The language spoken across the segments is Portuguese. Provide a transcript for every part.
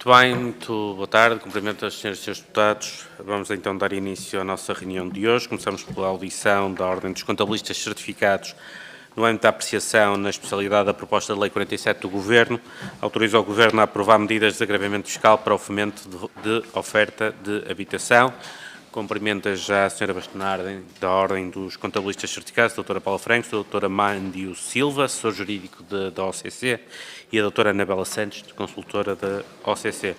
Muito bem, muito boa tarde, cumprimento as senhoras e senhores deputados. Vamos então dar início à nossa reunião de hoje. Começamos pela audição da Ordem dos Contabilistas Certificados no âmbito da apreciação na especialidade da proposta de Lei 47 do Governo. Autoriza o Governo a aprovar medidas de desagravamento fiscal para o fomento de oferta de habitação. Cumprimento já a senhora Bastonária da Ordem dos Contabilistas Certificados, a doutora Paula Francos, a doutora Mândio Silva, assessor jurídico da OCC, e a doutora Anabela Santos, consultora da OCC.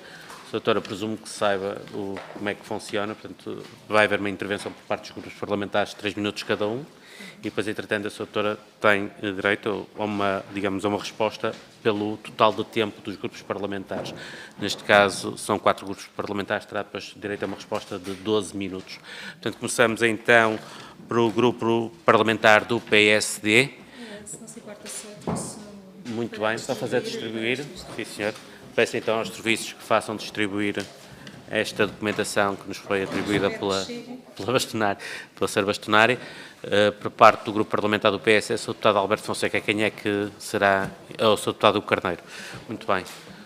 Doutora, presumo que saiba como é que funciona, portanto, vai haver uma intervenção por parte dos grupos parlamentares de 3 minutos cada um, e depois, entretanto, a doutora tem direito a uma resposta pelo total de tempo dos grupos parlamentares. Neste caso, são 4 grupos parlamentares, terá depois direito a uma resposta de 12 minutos. Portanto, começamos então pelo grupo parlamentar do PSD. Muito bem, está a fazer distribuir? Sim, senhor. Peço então aos serviços que façam distribuir esta documentação que nos foi atribuída pela senhora Bastonária. Por parte do grupo parlamentar do PS, o Sr. Deputado Alberto Fonseca, quem é que será? O Sr. Deputado Carneiro. Muito bem.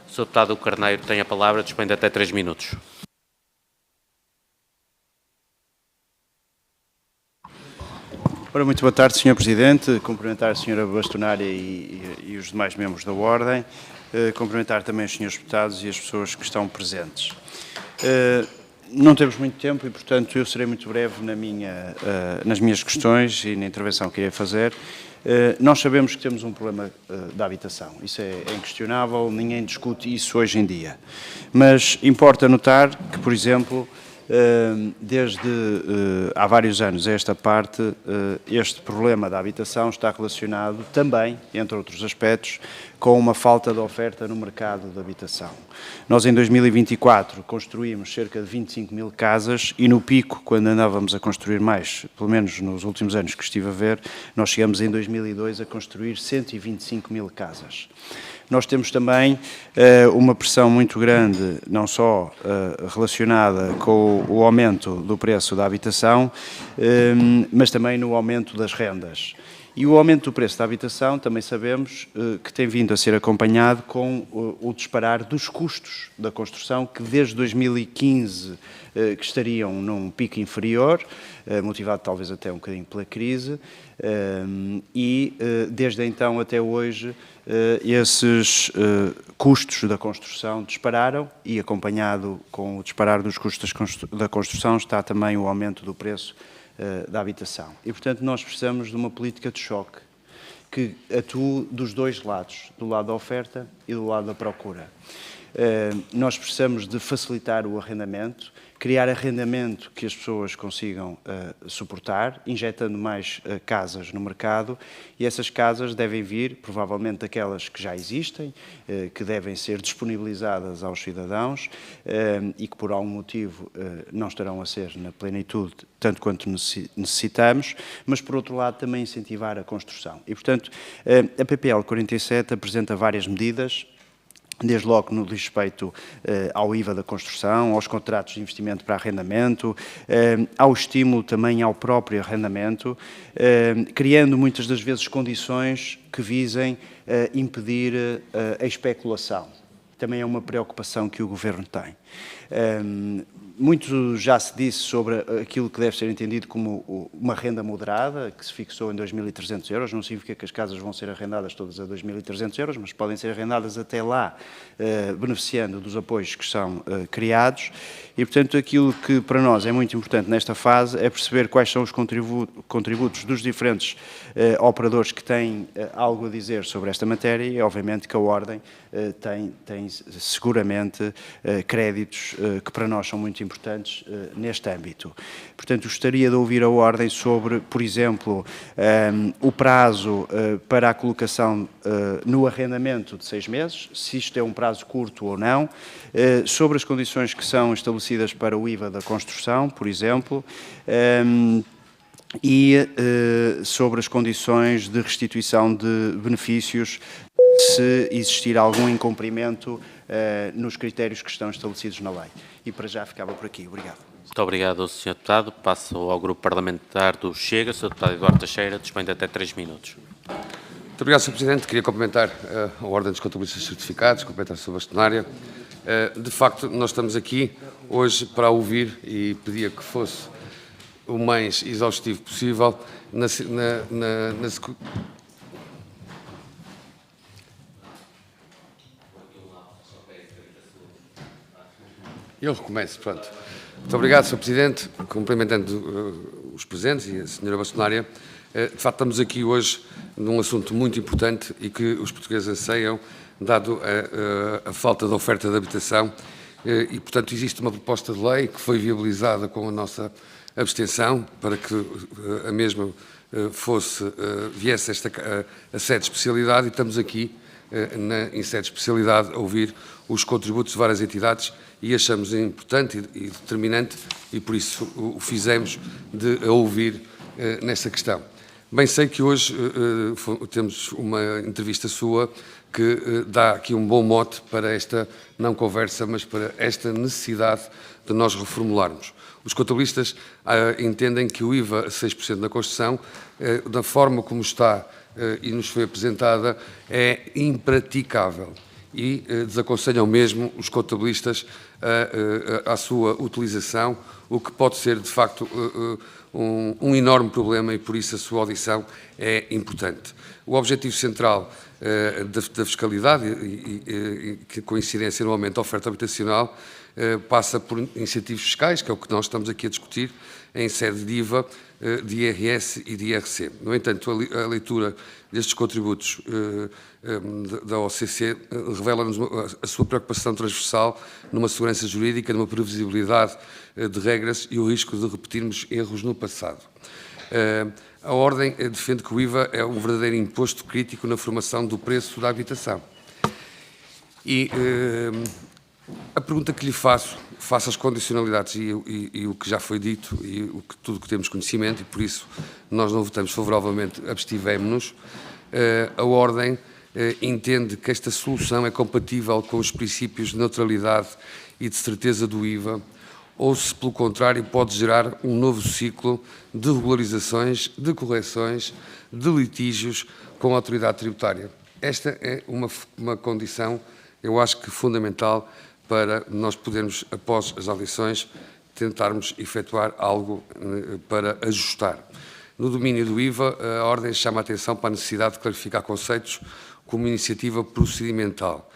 O Sr. Deputado Carneiro tem a palavra, dispõe de até 3 minutos. Ora, muito boa tarde, Sr. Presidente. Cumprimentar a Sra. Bastonária e os demais membros da Ordem. Cumprimentar também os Srs. Deputados e as pessoas que estão presentes. Não temos muito tempo e, portanto, eu serei muito breve nas minhas questões e na intervenção que irei fazer. Nós sabemos que temos um problema da habitação, isso é inquestionável, ninguém discute isso hoje em dia. Mas importa notar que, por exemplo, desde há vários anos a esta parte, este problema da habitação está relacionado também, entre outros aspectos, com uma falta de oferta no mercado de habitação. Nós, em 2024, construímos cerca de 25 mil casas e, no pico, quando andávamos a construir mais, pelo menos nos últimos anos que estive a ver, nós chegamos em 2002 a construir 125 mil casas. Nós temos também uma pressão muito grande, não só relacionada com o aumento do preço da habitação, mas também no aumento das rendas. E o aumento do preço da habitação, também sabemos que tem vindo a ser acompanhado com o disparar dos custos da construção, que desde 2015 que estariam num pico inferior, motivado talvez até um bocadinho pela crise, e desde então até hoje esses custos da construção dispararam e, acompanhado com o disparar dos custos da construção, está também o aumento do preço da habitação. E, portanto, nós precisamos de uma política de choque que atue dos dois lados, do lado da oferta e do lado da procura. Nós precisamos de facilitar o arrendamento, criar arrendamento que as pessoas consigam suportar, injetando mais casas no mercado, e essas casas devem vir, provavelmente, daquelas que já existem, que devem ser disponibilizadas aos cidadãos e que, por algum motivo, não estarão a ser na plenitude, tanto quanto necessitamos, mas, por outro lado, também incentivar a construção. E, portanto, a PPL 47 apresenta várias medidas, desde logo no respeito ao IVA da construção, aos contratos de investimento para arrendamento, ao estímulo também ao próprio arrendamento, criando muitas das vezes condições que visem impedir a especulação. Também é uma preocupação que o Governo tem. Muito já se disse sobre aquilo que deve ser entendido como uma renda moderada, que se fixou em 2.300 euros. Não significa que as casas vão ser arrendadas todas a 2.300 euros, mas podem ser arrendadas até lá, beneficiando dos apoios que são criados. E, portanto, aquilo que para nós é muito importante nesta fase é perceber quais são os contributos dos diferentes operadores que têm algo a dizer sobre esta matéria e, obviamente, que a Ordem tem seguramente créditos que para nós são muito importantes neste âmbito. Portanto, gostaria de ouvir a Ordem sobre, por exemplo, o prazo para a colocação no arrendamento de 6 meses, se isto é um prazo curto ou não, sobre as condições que são estabelecidas para o IVA da construção, por exemplo, e sobre as condições de restituição de benefícios se existir algum incumprimento nos critérios que estão estabelecidos na lei. E para já ficava por aqui. Obrigado. Muito obrigado, Sr. Deputado. Passo ao Grupo Parlamentar do Chega. Sr. Deputado Eduardo Teixeira, dispõe de até 3 minutos. Muito obrigado, Sr. Presidente. Queria cumprimentar a Ordem dos Contabilistas Certificados, cumprimentar a Sra. Bastonária De facto, nós estamos aqui hoje para ouvir e pedia que fosse o mais exaustivo possível Eu recomeço, pronto. Muito obrigado, Sr. Presidente. Cumprimentando os presentes e a Sra. Bastonária. De facto, estamos aqui hoje num assunto muito importante e que os portugueses anseiam, dado a falta de oferta de habitação. E, portanto, existe uma proposta de lei que foi viabilizada com a nossa abstenção para que a mesma viesse a sede de especialidade, e estamos aqui em sede de especialidade a ouvir os contributos de várias entidades e achamos importante e determinante, e por isso o fizemos, de a ouvir nessa questão. Bem sei que hoje temos uma entrevista sua que dá aqui um bom mote para esta não conversa, mas para esta necessidade de nós reformularmos. Os contabilistas entendem que o IVA a 6% na construção, da forma como está e nos foi apresentada, é impraticável e desaconselham mesmo os contabilistas à sua utilização, o que pode ser, de facto, um enorme problema, e por isso a sua audição é importante. O objetivo central da fiscalidade, que com incidência no aumento da oferta habitacional, passa por incentivos fiscais, que é o que nós estamos aqui a discutir, em sede de IVA, de IRS e de IRC. No entanto, a leitura destes contributos da OCC revela-nos a sua preocupação transversal numa segurança jurídica, numa previsibilidade de regras e o risco de repetirmos erros no passado. A Ordem defende que o IVA é um verdadeiro imposto crítico na formação do preço da habitação. E a pergunta que lhe faço, face às condicionalidades e o que já foi dito e tudo que temos conhecimento, e por isso nós não votamos favoravelmente, abstivemos-nos, a Ordem entende que esta solução é compatível com os princípios de neutralidade e de certeza do IVA, ou se, pelo contrário, pode gerar um novo ciclo de regularizações, de correções, de litígios com a autoridade tributária. Esta é uma condição, eu acho que fundamental, para nós podermos, após as audições, tentarmos efetuar algo para ajustar. No domínio do IVA, a Ordem chama a atenção para a necessidade de clarificar conceitos como iniciativa procedimental.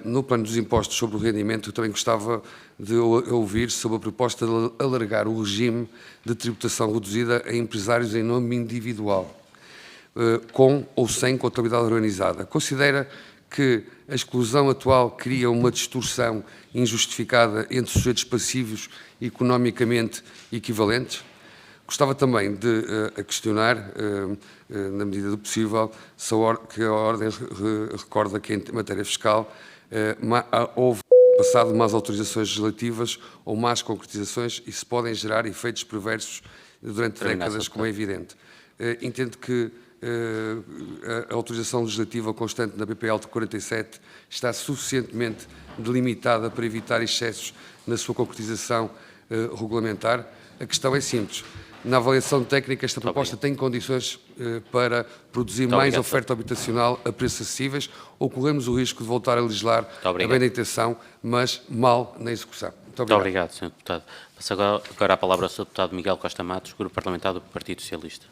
No plano dos impostos sobre o rendimento, eu também gostava de ouvir sobre a proposta de alargar o regime de tributação reduzida a empresários em nome individual, com ou sem contabilidade organizada. Considera que a exclusão atual cria uma distorção injustificada entre sujeitos passivos economicamente equivalentes? Gostava também de questionar, na medida do possível, que a Ordem recorda que, em matéria fiscal, houve passado más autorizações legislativas ou más concretizações e se podem gerar efeitos perversos durante décadas, como é evidente. Entendo que a autorização legislativa constante na BPL de 47 está suficientemente delimitada para evitar excessos na sua concretização regulamentar. A questão é simples. Na avaliação técnica, esta proposta tem condições para produzir mais oferta habitacional a preços acessíveis, ou corremos o risco de voltar a legislar a bem da intenção, mas mal na execução? Muito obrigado, Sr. Deputado. Passo agora a palavra ao Sr. Deputado Miguel Costa Matos, Grupo Parlamentar do Partido Socialista.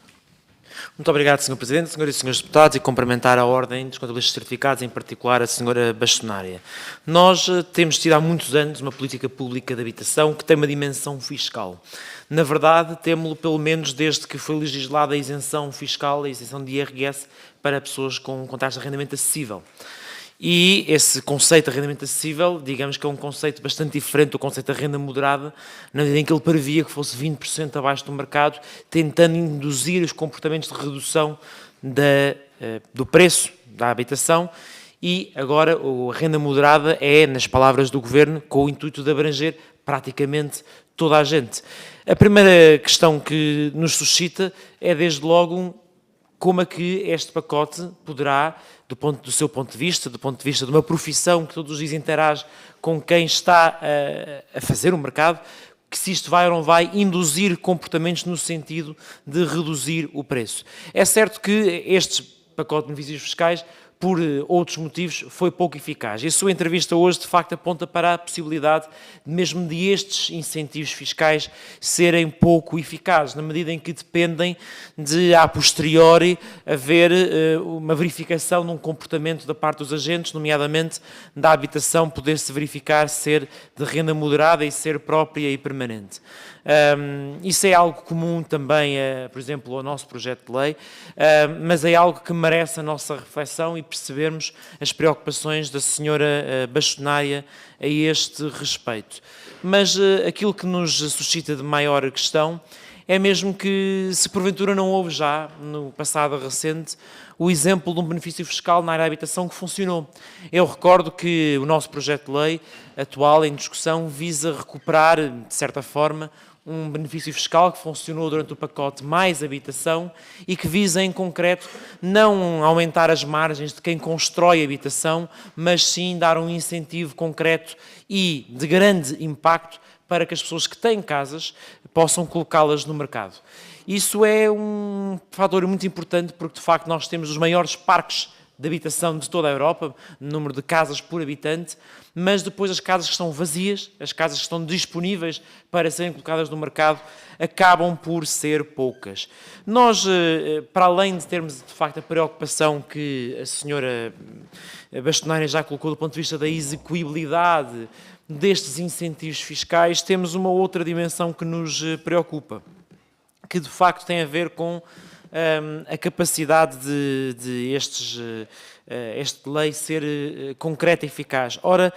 Muito obrigado, Sr. Presidente, Senhoras e Senhores Deputados, e cumprimentar a Ordem dos Contabilistas Certificados, em particular a Sra. Bastonária. Nós temos tido há muitos anos uma política pública de habitação que tem uma dimensão fiscal. Na verdade, temos-lo pelo menos desde que foi legislada a isenção fiscal, a isenção de IRS para pessoas com taxa de arrendamento acessível. E esse conceito de arrendamento acessível, digamos que é um conceito bastante diferente do conceito de renda moderada, na medida em que ele previa que fosse 20% abaixo do mercado, tentando induzir os comportamentos de redução do preço da habitação, e agora a renda moderada é, nas palavras do Governo, com o intuito de abranger praticamente toda a gente. A primeira questão que nos suscita é, desde logo, como é que este pacote poderá, do seu ponto de vista, do ponto de vista de uma profissão que todos os dias interage com quem está a fazer o mercado, que se isto vai ou não vai induzir comportamentos no sentido de reduzir o preço. É certo que estes pacotes de benefícios fiscais por outros motivos, foi pouco eficaz. E a sua entrevista hoje, de facto, aponta para a possibilidade mesmo de estes incentivos fiscais serem pouco eficazes, na medida em que dependem de, a posteriori, haver uma verificação num comportamento da parte dos agentes, nomeadamente da habitação poder-se verificar ser de renda moderada e ser própria e permanente. Isso é algo comum também, por exemplo, ao nosso projeto de lei, mas é algo que merece a nossa reflexão e percebermos as preocupações da senhora bastonária a este respeito. Mas aquilo que nos suscita de maior questão é mesmo que, se porventura não houve já, no passado recente, o exemplo de um benefício fiscal na área da habitação que funcionou. Eu recordo que o nosso projeto de lei atual, em discussão, visa recuperar, de certa forma, um benefício fiscal que funcionou durante o pacote Mais Habitação e que visa, em concreto, não aumentar as margens de quem constrói habitação, mas sim dar um incentivo concreto e de grande impacto para que as pessoas que têm casas possam colocá-las no mercado. Isso é um fator muito importante porque, de facto, nós temos os maiores parques de habitação de toda a Europa, número de casas por habitante, mas depois as casas que estão vazias, as casas que estão disponíveis para serem colocadas no mercado, acabam por ser poucas. Nós, para além de termos, de facto, a preocupação que a senhora bastonária já colocou do ponto de vista da execuibilidade destes incentivos fiscais, temos uma outra dimensão que nos preocupa, que de facto tem a ver com a capacidade de esta lei ser concreta e eficaz. Ora,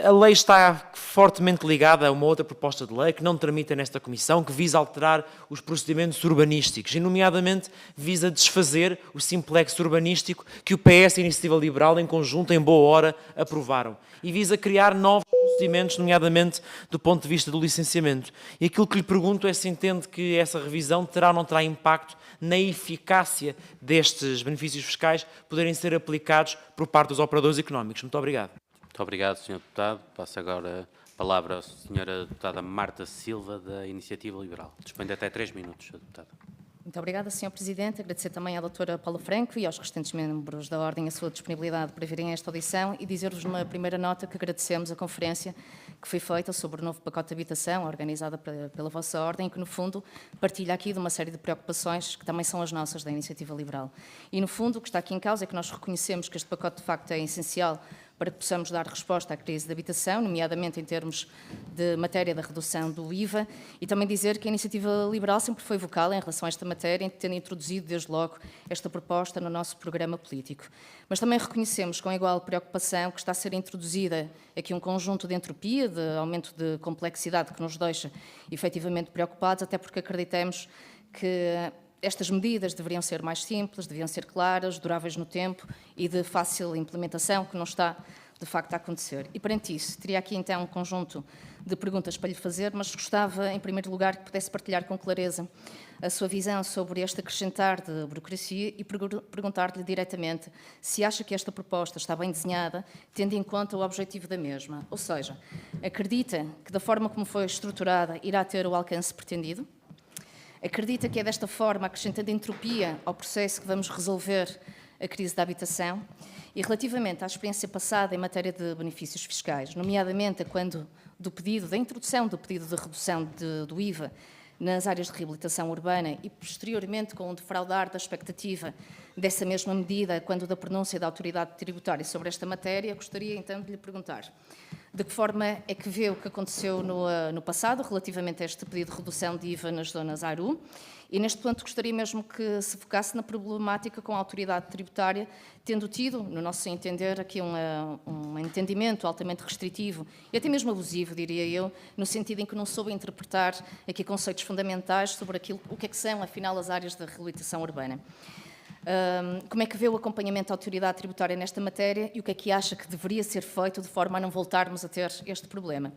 a lei está fortemente ligada a uma outra proposta de lei que não tramita nesta Comissão, que visa alterar os procedimentos urbanísticos e, nomeadamente, visa desfazer o simplex urbanístico que o PS e a Iniciativa Liberal, em conjunto, em boa hora, aprovaram. E visa criar novos procedimentos, nomeadamente do ponto de vista do licenciamento. E aquilo que lhe pergunto é se entende que essa revisão terá ou não terá impacto na eficácia destes benefícios fiscais poderem ser aplicados por parte dos operadores económicos. Muito obrigado. Muito obrigado, Sr. Deputado. Passo agora a palavra à Sra. Deputada Marta Silva, da Iniciativa Liberal. Dispõe de até 3 minutos, Sra. Deputada. Muito obrigada, Sr. Presidente. Agradecer também à doutora Paula Franco e aos restantes membros da Ordem a sua disponibilidade para virem a esta audição e dizer-vos numa primeira nota que agradecemos a conferência que foi feita sobre o novo pacote de habitação, organizada pela vossa Ordem, e que, no fundo, partilha aqui de uma série de preocupações que também são as nossas da Iniciativa Liberal. E, no fundo, o que está aqui em causa é que nós reconhecemos que este pacote, de facto, é essencial para que possamos dar resposta à crise da habitação, nomeadamente em termos de matéria da redução do IVA, e também dizer que a Iniciativa Liberal sempre foi vocal em relação a esta matéria, tendo introduzido, desde logo, esta proposta no nosso programa político. Mas também reconhecemos com igual preocupação que está a ser introduzida aqui um conjunto de entropia, de aumento de complexidade que nos deixa efetivamente preocupados, até porque acreditamos que estas medidas deveriam ser mais simples, deveriam ser claras, duráveis no tempo e de fácil implementação, que não está, de facto, a acontecer. E, perante isso, teria aqui, então, um conjunto de perguntas para lhe fazer, mas gostava, em primeiro lugar, que pudesse partilhar com clareza a sua visão sobre este acrescentar de burocracia e perguntar-lhe diretamente se acha que esta proposta está bem desenhada, tendo em conta o objetivo da mesma. Ou seja, acredita que, da forma como foi estruturada, irá ter o alcance pretendido? Acredita que é desta forma, acrescentando entropia ao processo, que vamos resolver a crise da habitação? E relativamente à experiência passada em matéria de benefícios fiscais, nomeadamente quando da introdução do pedido de redução do IVA nas áreas de reabilitação urbana e, posteriormente, com o defraudar da expectativa dessa mesma medida, quando da pronúncia da autoridade tributária sobre esta matéria, gostaria então de lhe perguntar de que forma é que vê o que aconteceu no passado relativamente a este pedido de redução de IVA nas zonas ARU e, neste ponto, gostaria mesmo que se focasse na problemática com a autoridade tributária, tendo tido, no nosso entender, aqui um entendimento altamente restritivo e até mesmo abusivo, diria eu, no sentido em que não soube interpretar aqui conceitos fundamentais sobre o que são, afinal, as áreas da reabilitação urbana. Como é que vê o acompanhamento da autoridade tributária nesta matéria e o que é que acha que deveria ser feito de forma a não voltarmos a ter este problema?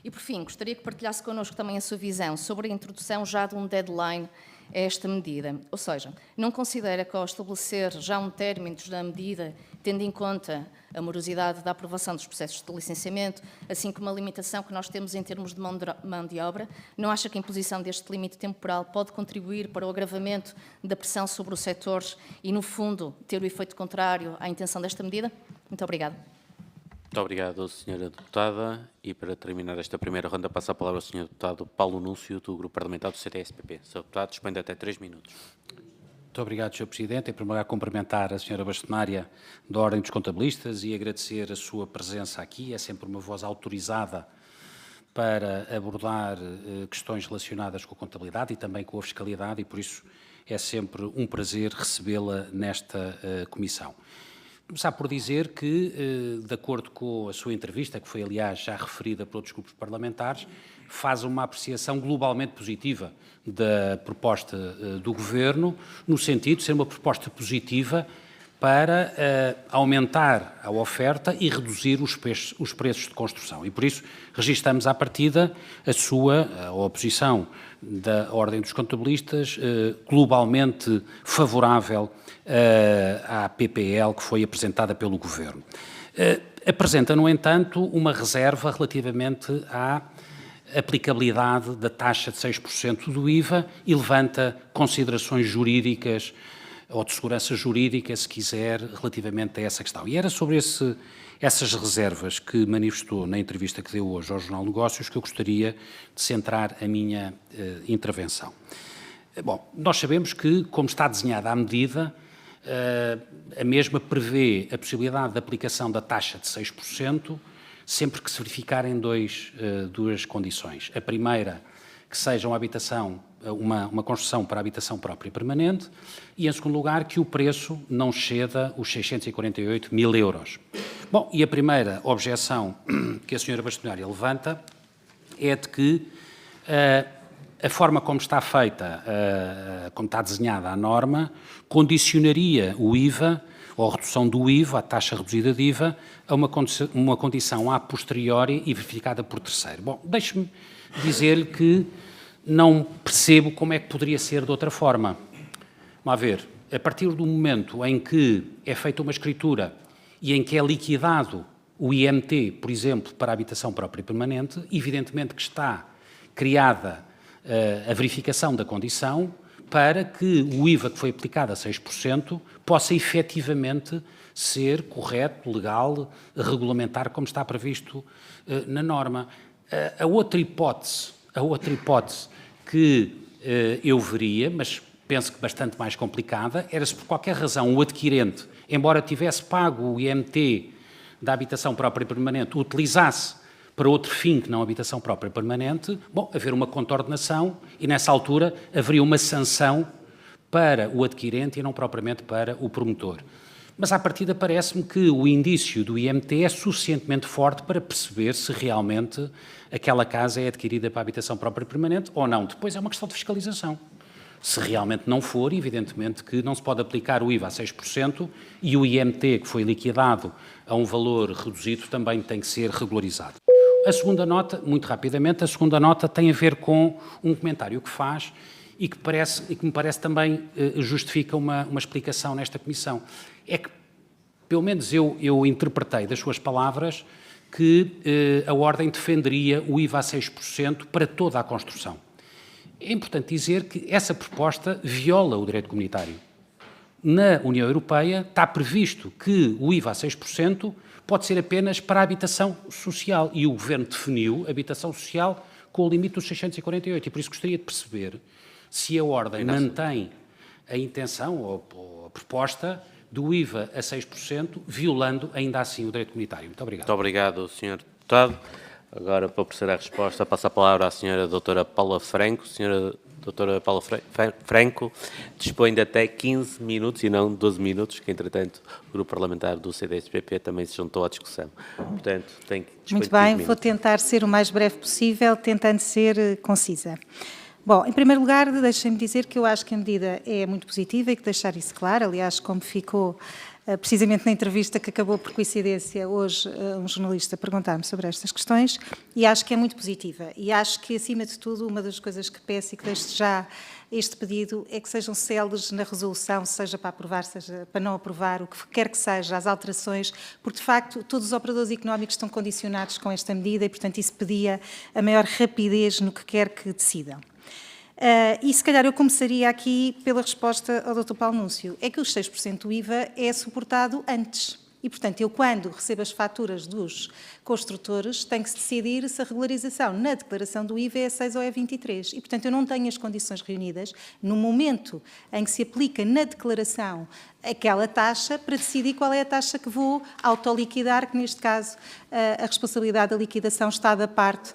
E, por fim, gostaria que partilhasse connosco também a sua visão sobre a introdução já de um deadline a esta medida. Ou seja, não considera que ao estabelecer já um término da medida tendo em conta a morosidade da aprovação dos processos de licenciamento, assim como a limitação que nós temos em termos de mão de obra, não acha que a imposição deste limite temporal pode contribuir para o agravamento da pressão sobre o setor e, no fundo, ter o efeito contrário à intenção desta medida? Muito obrigada. Muito obrigado, Sra. Deputada. E para terminar esta primeira ronda, passo a palavra ao Sr. Deputado Paulo Núncio, do Grupo Parlamentar do CDS-PP. Sr. Deputado, dispõe de até 3 minutos. Muito obrigado, Sr. Presidente. Em primeiro lugar, cumprimentar a Sra. Bastonária da Ordem dos Contabilistas e agradecer a sua presença aqui. É sempre uma voz autorizada para abordar questões relacionadas com a contabilidade e também com a fiscalidade e, por isso, é sempre um prazer recebê-la nesta comissão. Começar por dizer que, de acordo com a sua entrevista, que foi, aliás, já referida por outros grupos parlamentares, faz uma apreciação globalmente positiva da proposta do Governo, no sentido de ser uma proposta positiva para aumentar a oferta e reduzir os preços de construção. E, por isso, registramos à partida a oposição da Ordem dos Contabilistas globalmente favorável à PPL que foi apresentada pelo Governo. Apresenta, no entanto, uma reserva relativamente à aplicabilidade da taxa de 6% do IVA e levanta considerações jurídicas ou de segurança jurídica, se quiser, relativamente a essa questão. E era sobre essas reservas que manifestou na entrevista que deu hoje ao Jornal de Negócios que eu gostaria de centrar a minha intervenção. Bom, nós sabemos que, como está desenhada a medida, a mesma prevê a possibilidade de aplicação da taxa de 6%, sempre que se verificarem duas condições. A primeira, que seja uma construção para habitação própria e permanente, e, em segundo lugar, que o preço não exceda os 648 mil euros. Bom, e a primeira objeção que a Sra. Bastonária levanta é de que a forma como está feita, como está desenhada a norma, condicionaria o IVA, ou a redução do IVA, a taxa reduzida de IVA, a uma condição a posteriori e verificada por terceiro. Bom, deixe-me dizer-lhe que não percebo como é que poderia ser de outra forma. Vamos ver, a partir do momento em que é feita uma escritura e em que é liquidado o IMT, por exemplo, para a habitação própria e permanente, evidentemente que está criada a verificação da condição para que o IVA que foi aplicado a 6% possa efetivamente ser correto, legal, regulamentar, como está previsto na norma. A outra hipótese que eu veria, mas penso que bastante mais complicada, era se por qualquer razão o adquirente, embora tivesse pago o IMT da habitação própria e permanente, utilizasse para outro fim que não habitação própria e permanente, bom, haver uma contornação e nessa altura haveria uma sanção para o adquirente e não propriamente para o promotor. Mas à partida parece-me que o indício do IMT é suficientemente forte para perceber se realmente aquela casa é adquirida para habitação própria e permanente ou não. Depois é uma questão de fiscalização. Se realmente não for, evidentemente que não se pode aplicar o IVA a 6% e o IMT que foi liquidado a um valor reduzido também tem que ser regularizado. A segunda nota, muito rapidamente, a segunda nota tem a ver com um comentário que faz e que me parece também justifica uma explicação nesta comissão. É que, pelo menos eu interpretei das suas palavras que a Ordem defenderia o IVA a 6% para toda a construção. É importante dizer que essa proposta viola o direito comunitário. Na União Europeia está previsto que o IVA a 6% pode ser apenas para a habitação social e o Governo definiu habitação social com o limite dos 648 e por isso gostaria de perceber se a Ordem mantém a intenção ou a proposta do IVA a 6%, violando ainda assim o direito comunitário. Muito obrigado. Muito obrigado, Sr. Deputado. Agora, para oferecer a resposta, passo a palavra à Sra. Doutora Paula Franco. Sra. Doutora Paula Franco dispõe de até 15 minutos e não 12 minutos, que, entretanto, o Grupo Parlamentar do CDS-PP também se juntou à discussão. Portanto, tem que dispor de 15 Muito bem, minutos. vou tentar ser o mais breve possível, tentando ser concisa. Bom, em primeiro lugar, deixem-me dizer que eu acho que a medida é muito positiva e que deixar isso claro, aliás, como ficou precisamente na entrevista que acabou por coincidência hoje, um jornalista perguntar-me sobre estas questões, e acho que é muito positiva. E acho que, acima de tudo, uma das coisas que peço e que deixo já este pedido é que sejam céleres na resolução, seja para aprovar, seja para não aprovar, o que quer que seja, as alterações, porque, de facto, todos os operadores económicos estão condicionados com esta medida e, portanto, isso pedia a maior rapidez no que quer que decidam. E se calhar eu começaria aqui pela resposta ao Dr. Paulo Núncio. É que os 6% do IVA é suportado antes. E, portanto, eu quando recebo as faturas dos construtores, tenho que se decidir se a regularização na declaração do IVA é 6 ou é 23. E, portanto, eu não tenho as condições reunidas no momento em que se aplica na declaração aquela taxa para decidir qual é a taxa que vou autoliquidar, que neste caso a responsabilidade da liquidação está da parte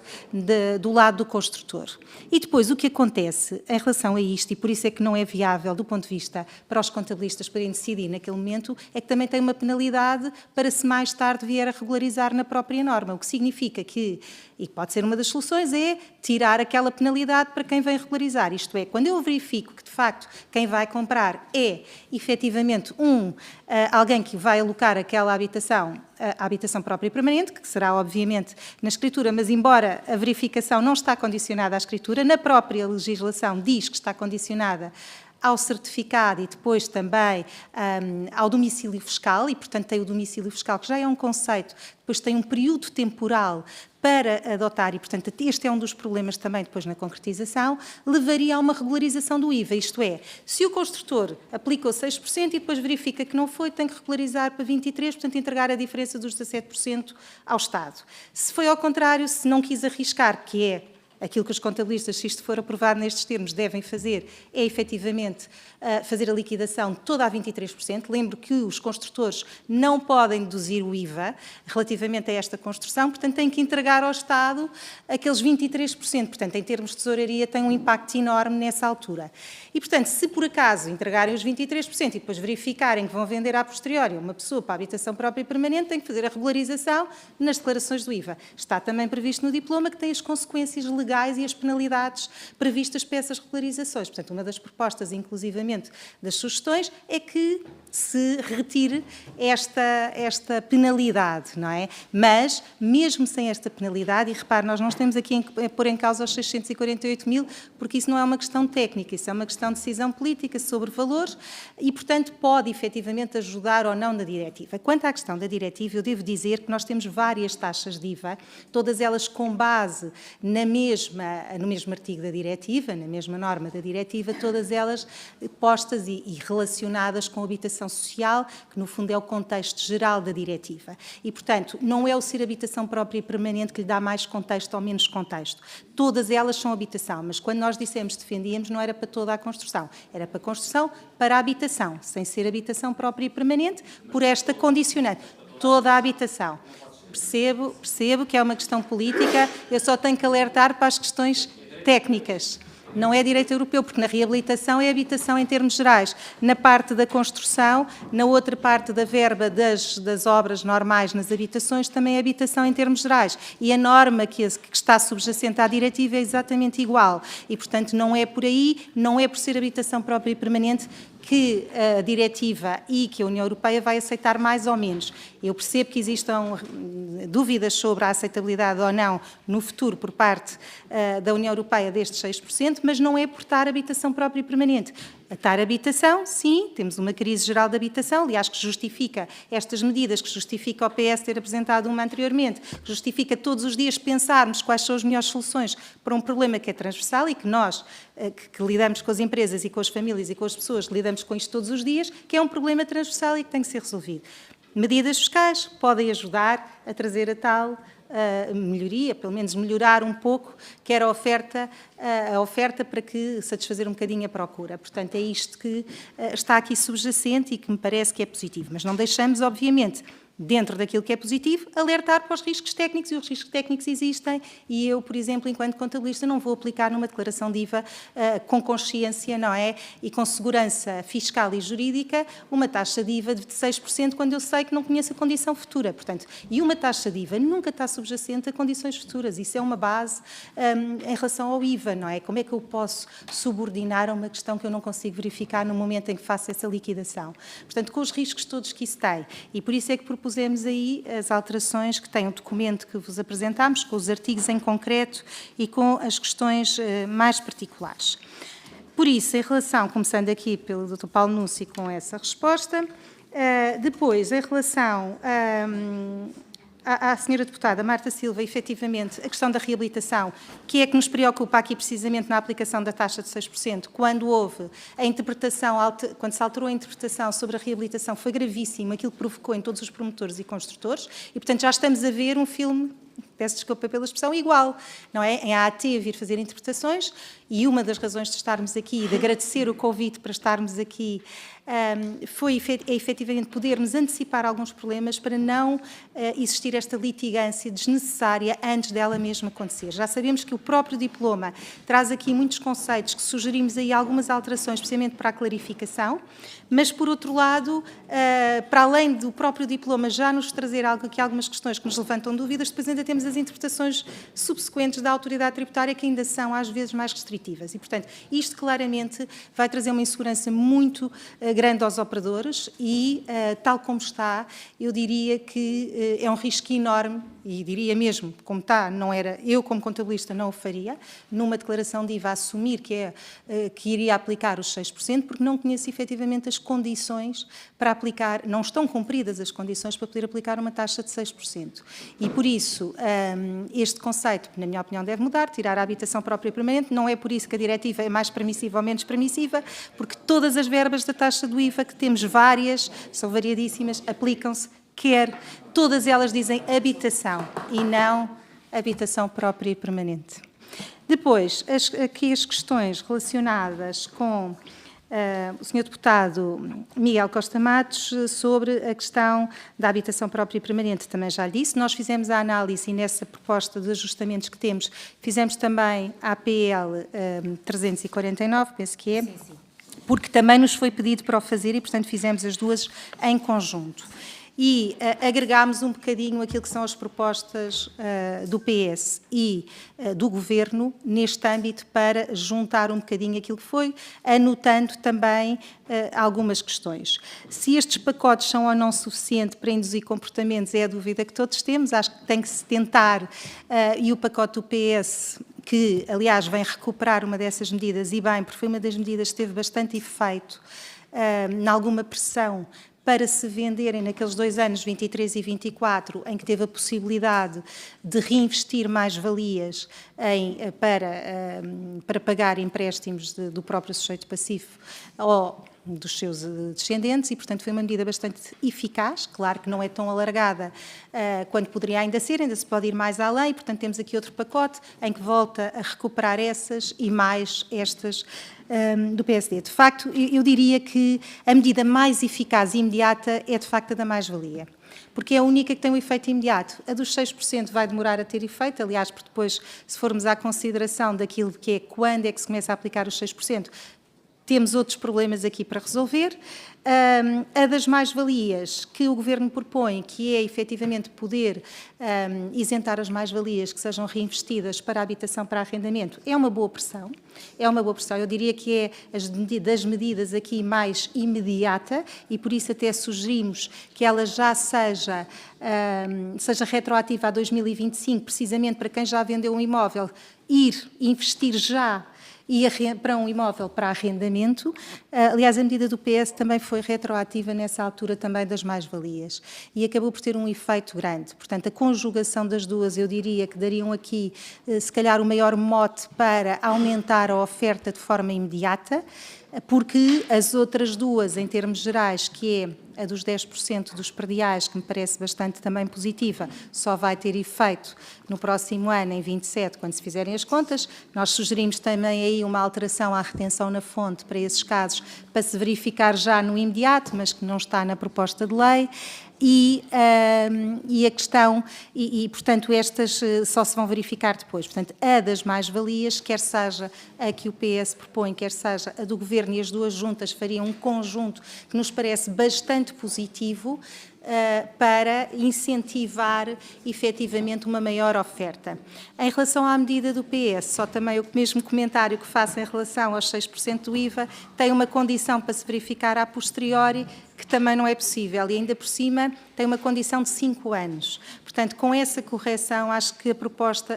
do lado do construtor. E depois o que acontece em relação a isto, e por isso é que não é viável do ponto de vista para os contabilistas poderem decidir naquele momento, é que também tem uma penalidade para se mais tarde vier a regularizar na própria norma, o que significa que, e pode ser uma das soluções, é tirar aquela penalidade para quem vem regularizar. Isto é, quando eu verifico que de facto quem vai comprar é efetivamente alguém que vai alocar aquela habitação, a habitação própria e permanente, que será obviamente na escritura, mas embora a verificação não está condicionada à escritura, na própria legislação diz que está condicionada ao certificado e depois também ao domicílio fiscal, e portanto tem o domicílio fiscal, que já é um conceito, depois tem um período temporal para adotar, e portanto este é um dos problemas também depois na concretização, levaria a uma regularização do IVA, isto é, se o construtor aplicou 6% e depois verifica que não foi, tem que regularizar para 23%, portanto entregar a diferença dos 17% ao Estado. Se foi ao contrário, se não quis arriscar, que é aquilo que os contabilistas, se isto for aprovado nestes termos, devem fazer, é efetivamente fazer a liquidação toda a 23%. Lembro que os construtores não podem deduzir o IVA relativamente a esta construção, portanto têm que entregar ao Estado aqueles 23%. Portanto, em termos de tesouraria, tem um impacto enorme nessa altura. E, portanto, se por acaso entregarem os 23% e depois verificarem que vão vender a posteriori uma pessoa para a habitação própria e permanente, tem que fazer a regularização nas declarações do IVA. Está também previsto no diploma que tem as consequências legais e as penalidades previstas para essas regularizações. Portanto, uma das propostas, inclusivamente, das sugestões, é que se retire esta penalidade, não é? Mas, mesmo sem esta penalidade, e repare, nós não estamos aqui a pôr em causa os 648 mil, porque isso não é uma questão técnica, isso é uma questão de decisão política sobre valores e, portanto, pode efetivamente ajudar ou não na diretiva. Quanto à questão da diretiva, eu devo dizer que nós temos várias taxas de IVA, todas elas com base no mesmo artigo da diretiva, na mesma norma da diretiva, todas elas postas e relacionadas com a habitação social, que no fundo é o contexto geral da diretiva. E, portanto, não é o ser habitação própria e permanente que lhe dá mais contexto ou menos contexto. Todas elas são habitação, mas quando nós dissemos defendíamos, não era para toda a construção, era para a construção para a habitação, sem ser habitação própria e permanente, por esta condicionante. Toda a habitação. Percebo que é uma questão política, eu só tenho que alertar para as questões técnicas. Não é direito europeu, porque na reabilitação é habitação em termos gerais. Na parte da construção, na outra parte da verba das obras normais nas habitações, também é habitação em termos gerais. E a norma que está subjacente à diretiva é exatamente igual. E, portanto, não é por aí, não é por ser habitação própria e permanente que a diretiva e que a União Europeia vai aceitar mais ou menos. Eu percebo que existam dúvidas sobre a aceitabilidade ou não no futuro por parte da União Europeia destes 6%, mas não é por estar habitação própria e permanente. A estar habitação, sim, temos uma crise geral de habitação, aliás, que justifica estas medidas, que justifica o PS ter apresentado uma anteriormente, que justifica todos os dias pensarmos quais são as melhores soluções para um problema que é transversal e que nós, que lidamos com as empresas e com as famílias e com as pessoas, lidamos com isto todos os dias, que é um problema transversal e que tem que ser resolvido. Medidas fiscais podem ajudar a trazer a tal melhoria, pelo menos melhorar um pouco, que era a oferta para que satisfazer um bocadinho a procura. Portanto, é isto que está aqui subjacente e que me parece que é positivo. Mas não deixamos, obviamente, dentro daquilo que é positivo, alertar para os riscos técnicos, e os riscos técnicos existem, e eu, por exemplo, enquanto contabilista, não vou aplicar numa declaração de IVA com consciência, não é? E com segurança fiscal e jurídica, uma taxa de IVA de 6% quando eu sei que não conheço a condição futura. Portanto, e uma taxa de IVA nunca está subjacente a condições futuras. Isso é uma base em relação ao IVA, não é? Como é que eu posso subordinar a uma questão que eu não consigo verificar no momento em que faço essa liquidação? Portanto, com os riscos todos que isso tem. E por isso é que propusemos aí as alterações que tem o documento que vos apresentámos, com os artigos em concreto e com as questões mais particulares. Por isso, em relação, começando aqui pelo Dr. Paulo Núncio com essa resposta, depois, em relação à senhora deputada Marta Silva, efetivamente, a questão da reabilitação, que é que nos preocupa aqui precisamente na aplicação da taxa de 6%, quando houve a interpretação, quando se alterou a interpretação sobre a reabilitação, foi gravíssimo aquilo que provocou em todos os promotores e construtores, e, portanto, já estamos a ver um filme, peço desculpa pela expressão, igual, não é? Em AAT vir fazer interpretações, e uma das razões de estarmos aqui, de agradecer o convite para estarmos aqui, foi efetivamente podermos antecipar alguns problemas para não existir esta litigância desnecessária antes dela mesma acontecer. Já sabemos que o próprio diploma traz aqui muitos conceitos que sugerimos aí algumas alterações, precisamente para a clarificação, mas, por outro lado, para além do próprio diploma já nos trazer aqui algumas questões que nos levantam dúvidas, depois ainda temos as interpretações subsequentes da autoridade tributária que ainda são, às vezes, mais restritivas. E, portanto, isto claramente vai trazer uma insegurança muito grande aos operadores e, tal como está, eu diria que é um risco enorme, e diria mesmo, como está, não era, eu como contabilista não o faria, numa declaração de IVA assumir que iria aplicar os 6%, porque não conheço efetivamente as condições para aplicar, não estão cumpridas as condições para poder aplicar uma taxa de 6%. E por isso, este conceito, na minha opinião, deve mudar, tirar a habitação própria e permanente, não é por isso que a diretiva é mais permissiva ou menos permissiva, porque todas as verbas da taxa do IVA, que temos várias, são variadíssimas, aplicam-se, todas elas dizem habitação e não habitação própria e permanente. Depois, aqui as questões relacionadas com o Sr. Deputado Miguel Costa Matos sobre a questão da habitação própria e permanente, também já lhe disse. Nós fizemos a análise e nessa proposta de ajustamentos que temos, fizemos também a APL 349, penso que é, porque também nos foi pedido para o fazer e, portanto, fizemos as duas em conjunto. E agregámos um bocadinho aquilo que são as propostas do PS e do Governo neste âmbito para juntar um bocadinho aquilo que foi, anotando também algumas questões. Se estes pacotes são ou não suficientes para induzir comportamentos é a dúvida que todos temos, acho que tem que se tentar, e o pacote do PS, que aliás vem recuperar uma dessas medidas, e bem, porque foi uma das medidas que teve bastante efeito, em alguma pressão, para se venderem naqueles 2 anos, 23 e 24, em que teve a possibilidade de reinvestir mais-valias para pagar empréstimos do próprio sujeito passivo ou dos seus descendentes, e, portanto, foi uma medida bastante eficaz, claro que não é tão alargada quanto poderia ainda ser, ainda se pode ir mais além, portanto, temos aqui outro pacote em que volta a recuperar essas e mais estas do PSD. De facto, eu diria que a medida mais eficaz e imediata é, de facto, a da mais-valia, porque é a única que tem um efeito imediato. A dos 6% vai demorar a ter efeito, aliás, porque depois, se formos à consideração daquilo que é quando é que se começa a aplicar os 6%, temos outros problemas aqui para resolver. A das mais-valias que o Governo propõe, que é efetivamente poder isentar as mais-valias que sejam reinvestidas para a habitação para arrendamento, é uma boa pressão. É uma boa pressão. Eu diria que é das medidas aqui mais imediata e por isso até sugerimos que ela já seja retroativa a 2025, precisamente para quem já vendeu um imóvel, ir investir já e para um imóvel para arrendamento. Aliás, a medida do PS também foi retroativa nessa altura também das mais-valias e acabou por ter um efeito grande. Portanto, a conjugação das duas, eu diria que dariam aqui, se calhar, o maior mote para aumentar a oferta de forma imediata, porque as outras duas, em termos gerais, que é a dos 10% dos prediais, que me parece bastante também positiva, só vai ter efeito no próximo ano, em 27, quando se fizerem as contas. Nós sugerimos também aí uma alteração à retenção na fonte para esses casos, para se verificar já no imediato, mas que não está na proposta de lei. e a questão, portanto, estas só se vão verificar depois. Portanto, a das mais-valias, quer seja a que o PS propõe, quer seja a do Governo, e as duas juntas fariam um conjunto que nos parece bastante positivo, para incentivar efetivamente uma maior oferta. Em relação à medida do PS, só também o mesmo comentário que faço em relação aos 6% do IVA, tem uma condição para se verificar a posteriori, que também não é possível, e ainda por cima tem uma condição de 5 anos. Portanto, com essa correção, acho que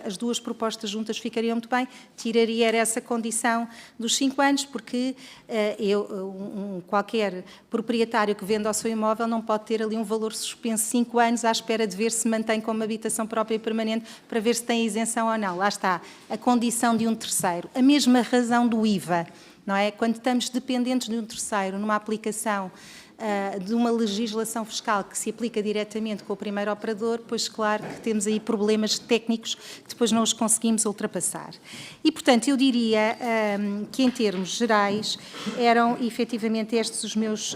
as duas propostas juntas ficariam muito bem, tiraria essa condição dos 5 anos, porque qualquer proprietário que venda o seu imóvel não pode ter ali um valor suspenso 5 anos à espera de ver se mantém como habitação própria e permanente, para ver se tem isenção ou não. Lá está, a condição de um terceiro. A mesma razão do IVA, não é? Quando estamos dependentes de um terceiro numa aplicação de uma legislação fiscal que se aplica diretamente com o primeiro operador, pois claro que temos aí problemas técnicos que depois não os conseguimos ultrapassar. E, portanto, eu diria que em termos gerais eram efetivamente estes os meus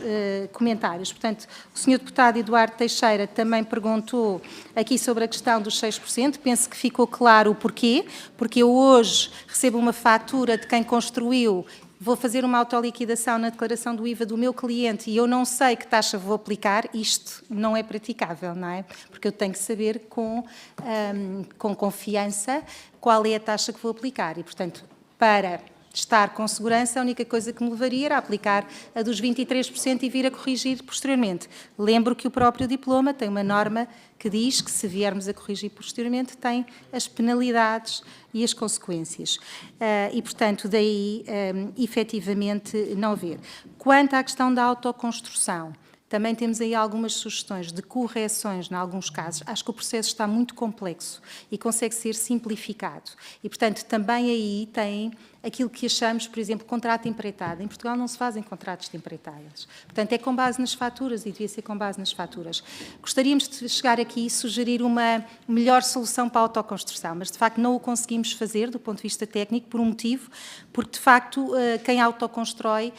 comentários. Portanto, o Sr. Deputado Eduardo Teixeira também perguntou aqui sobre a questão dos 6%, penso que ficou claro o porquê, porque eu hoje recebo uma fatura de quem construiu. Vou fazer uma autoliquidação na declaração do IVA do meu cliente e eu não sei que taxa vou aplicar, isto não é praticável, não é? Porque eu tenho que saber com confiança qual é a taxa que vou aplicar e, portanto, para estar com segurança, a única coisa que me levaria era aplicar a dos 23% e vir a corrigir posteriormente. Lembro que o próprio diploma tem uma norma que diz que, se viermos a corrigir posteriormente, tem as penalidades e as consequências. E, portanto, daí, efetivamente, não haver. Quanto à questão da autoconstrução, também temos aí algumas sugestões de correções, em alguns casos. Acho que o processo está muito complexo e consegue ser simplificado. E, portanto, também aí tem aquilo que achamos, por exemplo, contrato de empreitada. Em Portugal não se fazem contratos de empreitadas. Portanto, é com base nas faturas e devia ser com base nas faturas. Gostaríamos de chegar aqui e sugerir uma melhor solução para a autoconstrução, mas, de facto, não o conseguimos fazer do ponto de vista técnico por um motivo, porque, de facto, quem autoconstrói,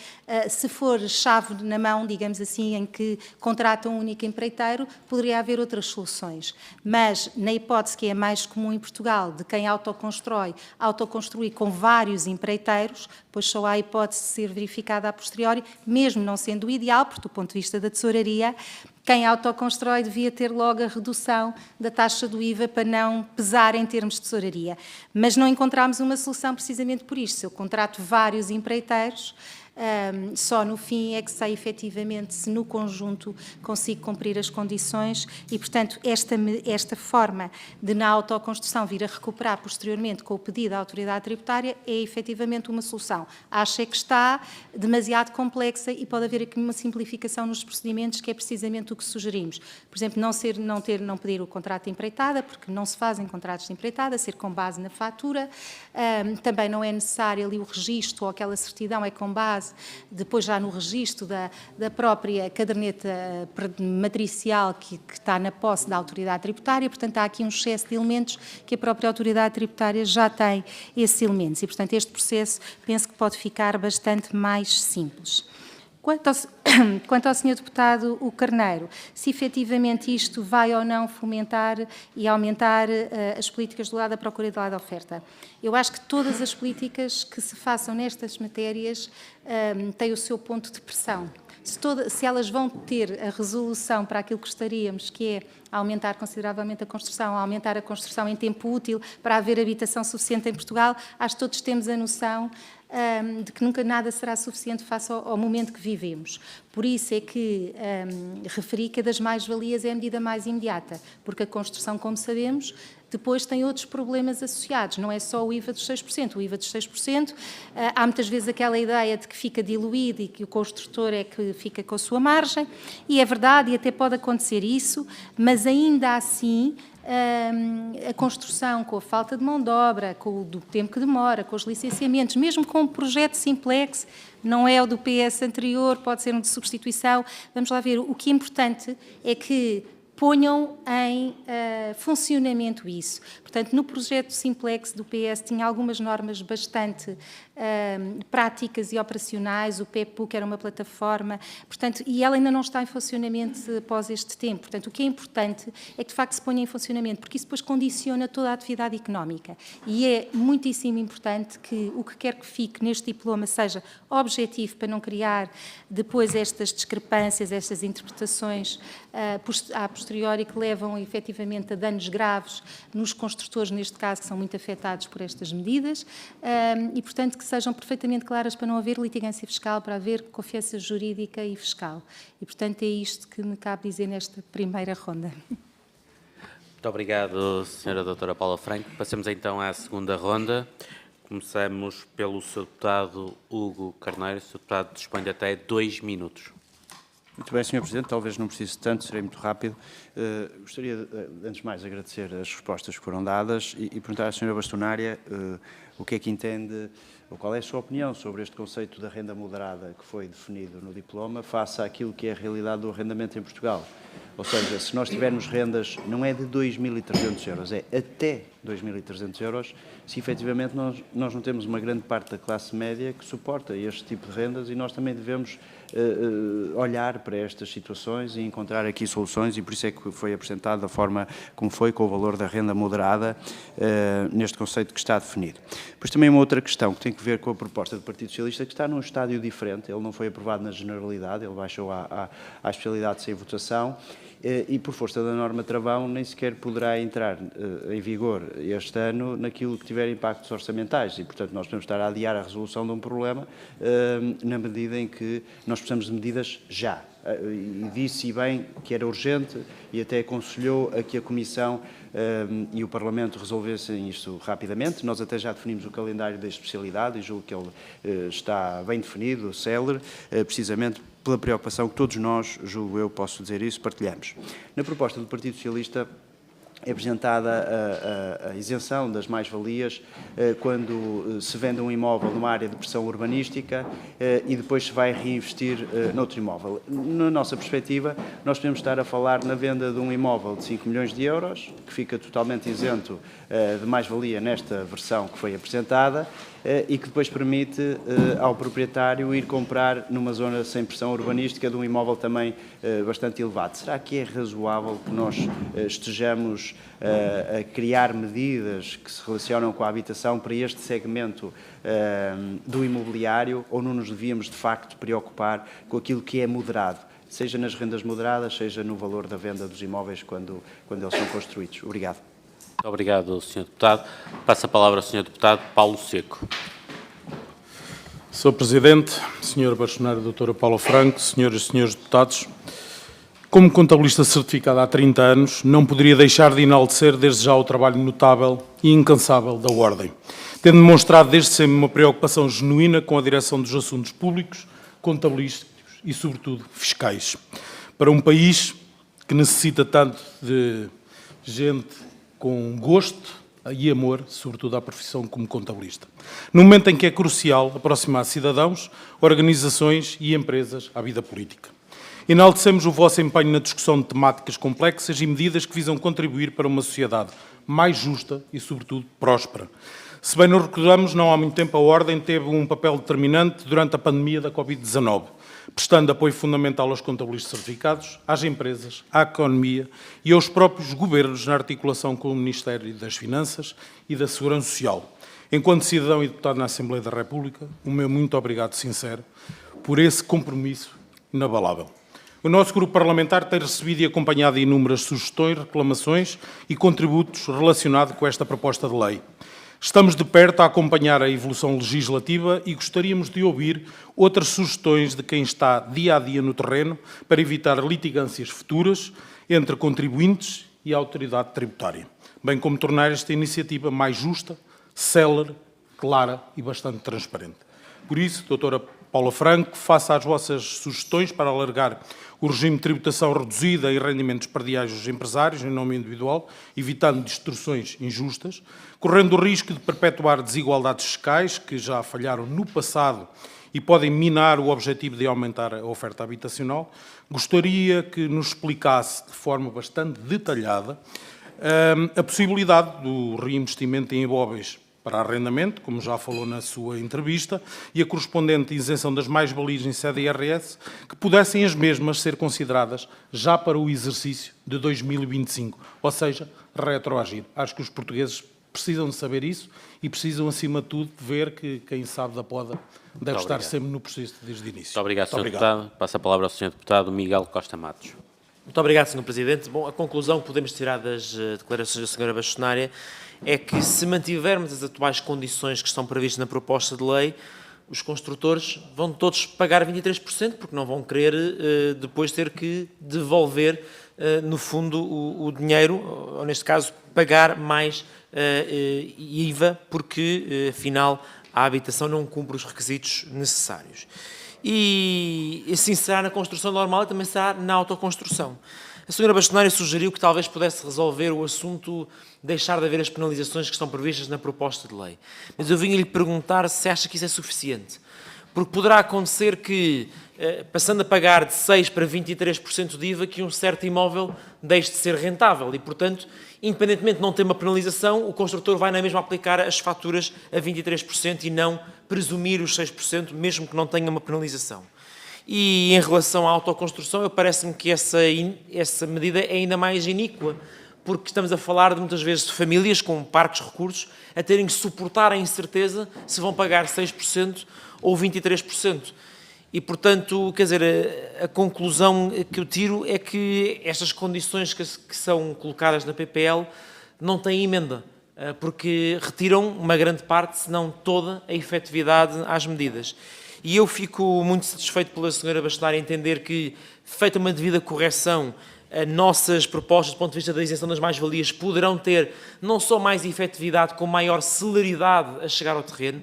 se for chave na mão, digamos assim, em que contrata um único empreiteiro, poderia haver outras soluções. Mas, na hipótese que é mais comum em Portugal, de quem autoconstruir com vários empreiteiros, pois só há a hipótese de ser verificada a posteriori, mesmo não sendo o ideal, porque do ponto de vista da tesouraria, quem autoconstrói devia ter logo a redução da taxa do IVA para não pesar em termos de tesouraria. Mas não encontramos uma solução precisamente por isto. Se eu contrato vários empreiteiros, só no fim é que sei efetivamente se no conjunto consigo cumprir as condições e, portanto, esta forma de na autoconstrução vir a recuperar posteriormente com o pedido à autoridade tributária é efetivamente uma solução. Acho é que está demasiado complexa e pode haver aqui uma simplificação nos procedimentos, que é precisamente o que sugerimos. Por exemplo, não pedir o contrato de empreitada, porque não se fazem contratos de empreitada, ser com base na fatura. Também não é necessário ali o registro ou aquela certidão, é com base depois já no registro da própria caderneta matricial que está na posse da autoridade tributária. Portanto, há aqui um excesso de elementos que a própria autoridade tributária já tem esses elementos e, portanto, este processo penso que pode ficar bastante mais simples. Quanto ao Sr. Deputado o Carneiro, se efetivamente isto vai ou não fomentar e aumentar as políticas do lado da procura e do lado da oferta. Eu acho que todas as políticas que se façam nestas matérias têm o seu ponto de pressão. Se elas vão ter a resolução para aquilo que gostaríamos, que é aumentar consideravelmente a construção em tempo útil para haver habitação suficiente em Portugal, acho que todos temos a noção de que nunca nada será suficiente face ao momento que vivemos. Por isso é que referi que a das mais-valias é a medida mais imediata, porque a construção, como sabemos, depois tem outros problemas associados, não é só o IVA dos 6%. O IVA dos 6%, há muitas vezes aquela ideia de que fica diluído e que o construtor é que fica com a sua margem, e é verdade, e até pode acontecer isso, mas ainda assim a construção, com a falta de mão de obra, com o tempo que demora, com os licenciamentos, mesmo com um projeto simplex, não é o do PS anterior, pode ser um de substituição. Vamos lá ver, o que é importante é que ponham em funcionamento isso. Portanto, no projeto Simplex do PS tinha algumas normas bastante práticas e operacionais, o PEPUC era uma plataforma, portanto, e ela ainda não está em funcionamento após este tempo. Portanto, o que é importante é que, de facto, se ponha em funcionamento, porque isso depois condiciona toda a atividade económica. E é muitíssimo importante que o que quer que fique neste diploma seja objetivo para não criar depois estas discrepâncias, estas interpretações a posteriori que levam efetivamente a danos graves nos construtores, neste caso, que são muito afetados por estas medidas, e, portanto, que sejam perfeitamente claras para não haver litigância fiscal, para haver confiança jurídica e fiscal. E, portanto, é isto que me cabe dizer nesta primeira ronda. Muito obrigado, Sra. Doutora Paula Franco. Passemos então à segunda ronda. Começamos pelo Sr. Deputado Hugo Carneiro. O Sr. Deputado dispõe de até 2 minutos. Muito bem, Sr. Presidente, talvez não precise tanto, serei muito rápido. Gostaria, antes de mais, de agradecer as respostas que foram dadas e perguntar à Sra. Bastonária o que é que entende, ou qual é a sua opinião sobre este conceito da renda moderada que foi definido no diploma, face àquilo que é a realidade do arrendamento em Portugal. Ou seja, se nós tivermos rendas, não é de 2.300 euros, é até 2.300 euros, se efetivamente nós não temos uma grande parte da classe média que suporta este tipo de rendas, e nós também devemos olhar para estas situações e encontrar aqui soluções, e por isso é que foi apresentado da forma como foi, com o valor da renda moderada, neste conceito que está definido. Depois também uma outra questão que tem que ver com a proposta do Partido Socialista, que está num estádio diferente, ele não foi aprovado na generalidade, ele baixou à especialidade sem votação, e por força da norma travão nem sequer poderá entrar em vigor este ano naquilo que tiver impactos orçamentais, e portanto nós podemos estar a adiar a resolução de um problema na medida em que nós precisamos de medidas já. E disse bem que era urgente e até aconselhou a que a Comissão e o Parlamento resolvessem isto rapidamente. Nós até já definimos o calendário da especialidade e julgo que ele está bem definido, célere, precisamente pela preocupação que todos nós, julgo eu, posso dizer isso, partilhamos. Na proposta do Partido Socialista é apresentada a isenção das mais-valias quando se vende um imóvel numa área de pressão urbanística e depois se vai reinvestir noutro imóvel. Na nossa perspectiva, nós podemos estar a falar na venda de um imóvel de 5 milhões de euros, que fica totalmente isento de mais-valia nesta versão que foi apresentada, e que depois permite ao proprietário ir comprar numa zona sem pressão urbanística de um imóvel também bastante elevado. Será que é razoável que nós estejamos a criar medidas que se relacionam com a habitação para este segmento do imobiliário, ou não nos devíamos de facto preocupar com aquilo que é moderado, seja nas rendas moderadas, seja no valor da venda dos imóveis quando eles são construídos? Obrigado. Muito obrigado, Sr. Deputado. Passo a palavra ao Sr. Deputado Paulo Seco. Sr. Presidente, Sra. Bastonária Doutora Paula Franco, Senhoras e Senhores Deputados, como contabilista certificado há 30 anos, não poderia deixar de enaltecer desde já o trabalho notável e incansável da Ordem, tendo demonstrado desde sempre uma preocupação genuína com a direção dos assuntos públicos, contabilísticos e, sobretudo, fiscais, para um país que necessita tanto de gente com gosto e amor, sobretudo à profissão como contabilista. No momento em que é crucial aproximar cidadãos, organizações e empresas à vida política. Enaltecemos o vosso empenho na discussão de temáticas complexas e medidas que visam contribuir para uma sociedade mais justa e, sobretudo, próspera. Se bem nos recordamos, não há muito tempo a Ordem teve um papel determinante durante a pandemia da Covid-19, prestando apoio fundamental aos contabilistas certificados, às empresas, à economia e aos próprios governos na articulação com o Ministério das Finanças e da Segurança Social. Enquanto cidadão e deputado na Assembleia da República, o meu muito obrigado sincero por esse compromisso inabalável. O nosso grupo parlamentar tem recebido e acompanhado inúmeras sugestões, reclamações e contributos relacionados com esta proposta de lei. Estamos de perto a acompanhar a evolução legislativa e gostaríamos de ouvir outras sugestões de quem está dia a dia no terreno para evitar litigâncias futuras entre contribuintes e a autoridade tributária, bem como tornar esta iniciativa mais justa, célere, clara e bastante transparente. Por isso, doutora Paula Franco, faça as vossas sugestões para alargar o regime de tributação reduzida e rendimentos perdiais dos empresários em nome individual, evitando distorções injustas, correndo o risco de perpetuar desigualdades fiscais que já falharam no passado e podem minar o objetivo de aumentar a oferta habitacional. Gostaria que nos explicasse de forma bastante detalhada a possibilidade do reinvestimento em imóveis para arrendamento, como já falou na sua entrevista, e a correspondente isenção das mais-valias em sede IRS, que pudessem as mesmas ser consideradas já para o exercício de 2025, ou seja, retroagir. Acho que os portugueses precisam de saber isso e precisam, acima de tudo, de ver que quem sabe da poda deve estar sempre no processo desde o início. Muito obrigado, Sr. Deputado. Passo a palavra ao Sr. Deputado Miguel Costa Matos. Muito obrigado, Sr. Presidente. Bom, a conclusão que podemos tirar das declarações da Sra. Bastonária é que, se mantivermos as atuais condições que estão previstas na proposta de lei, os construtores vão todos pagar 23%, porque não vão querer depois ter que devolver, no fundo, o dinheiro, ou neste caso, pagar mais IVA, porque, afinal, a habitação não cumpre os requisitos necessários. E assim será na construção normal e também será na autoconstrução. A Sra. Bastonária sugeriu que talvez pudesse resolver o assunto, deixar de haver as penalizações que estão previstas na proposta de lei. Mas eu vinha-lhe perguntar se acha que isso é suficiente. Porque poderá acontecer que, passando a pagar de 6% para 23% de IVA, que um certo imóvel deixe de ser rentável e, portanto, independentemente de não ter uma penalização, o construtor vai na mesma aplicar as faturas a 23% e não presumir os 6%, mesmo que não tenha uma penalização. E em relação à autoconstrução, parece-me que essa medida é ainda mais iníqua, porque estamos a falar de, muitas vezes, de famílias com parcos recursos a terem que suportar a incerteza se vão pagar 6% ou 23%. E, portanto, quer dizer, a conclusão que eu tiro é que estas condições que são colocadas na PPL não têm emenda, porque retiram uma grande parte, se não toda, a efetividade às medidas. E eu fico muito satisfeito pela Sra. Bastonária entender que, feita uma devida correção, as nossas propostas, do ponto de vista da isenção das mais-valias, poderão ter não só mais efetividade, como maior celeridade a chegar ao terreno.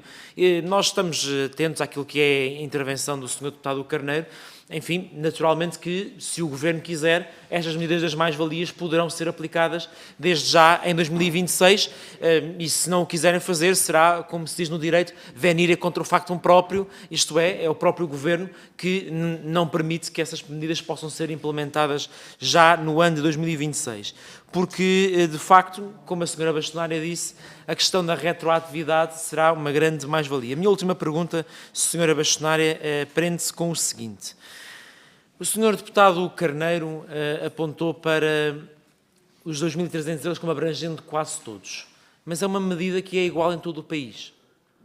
Nós estamos atentos àquilo que é a intervenção do Sr. Deputado Carneiro. Enfim, naturalmente que, se o Governo quiser, estas medidas das mais-valias poderão ser aplicadas desde já em 2026 e, se não o quiserem fazer, será, como se diz no direito, venire contra o factum próprio, isto é o próprio Governo que não permite que essas medidas possam ser implementadas já no ano de 2026. Porque, de facto, como a Sra. Bastonária disse, a questão da retroatividade será uma grande mais-valia. A minha última pergunta, Sra. Bastonária, prende-se com o seguinte. O Sr. Deputado Carneiro apontou para os 2.300 euros como abrangendo quase todos, mas é uma medida que é igual em todo o país,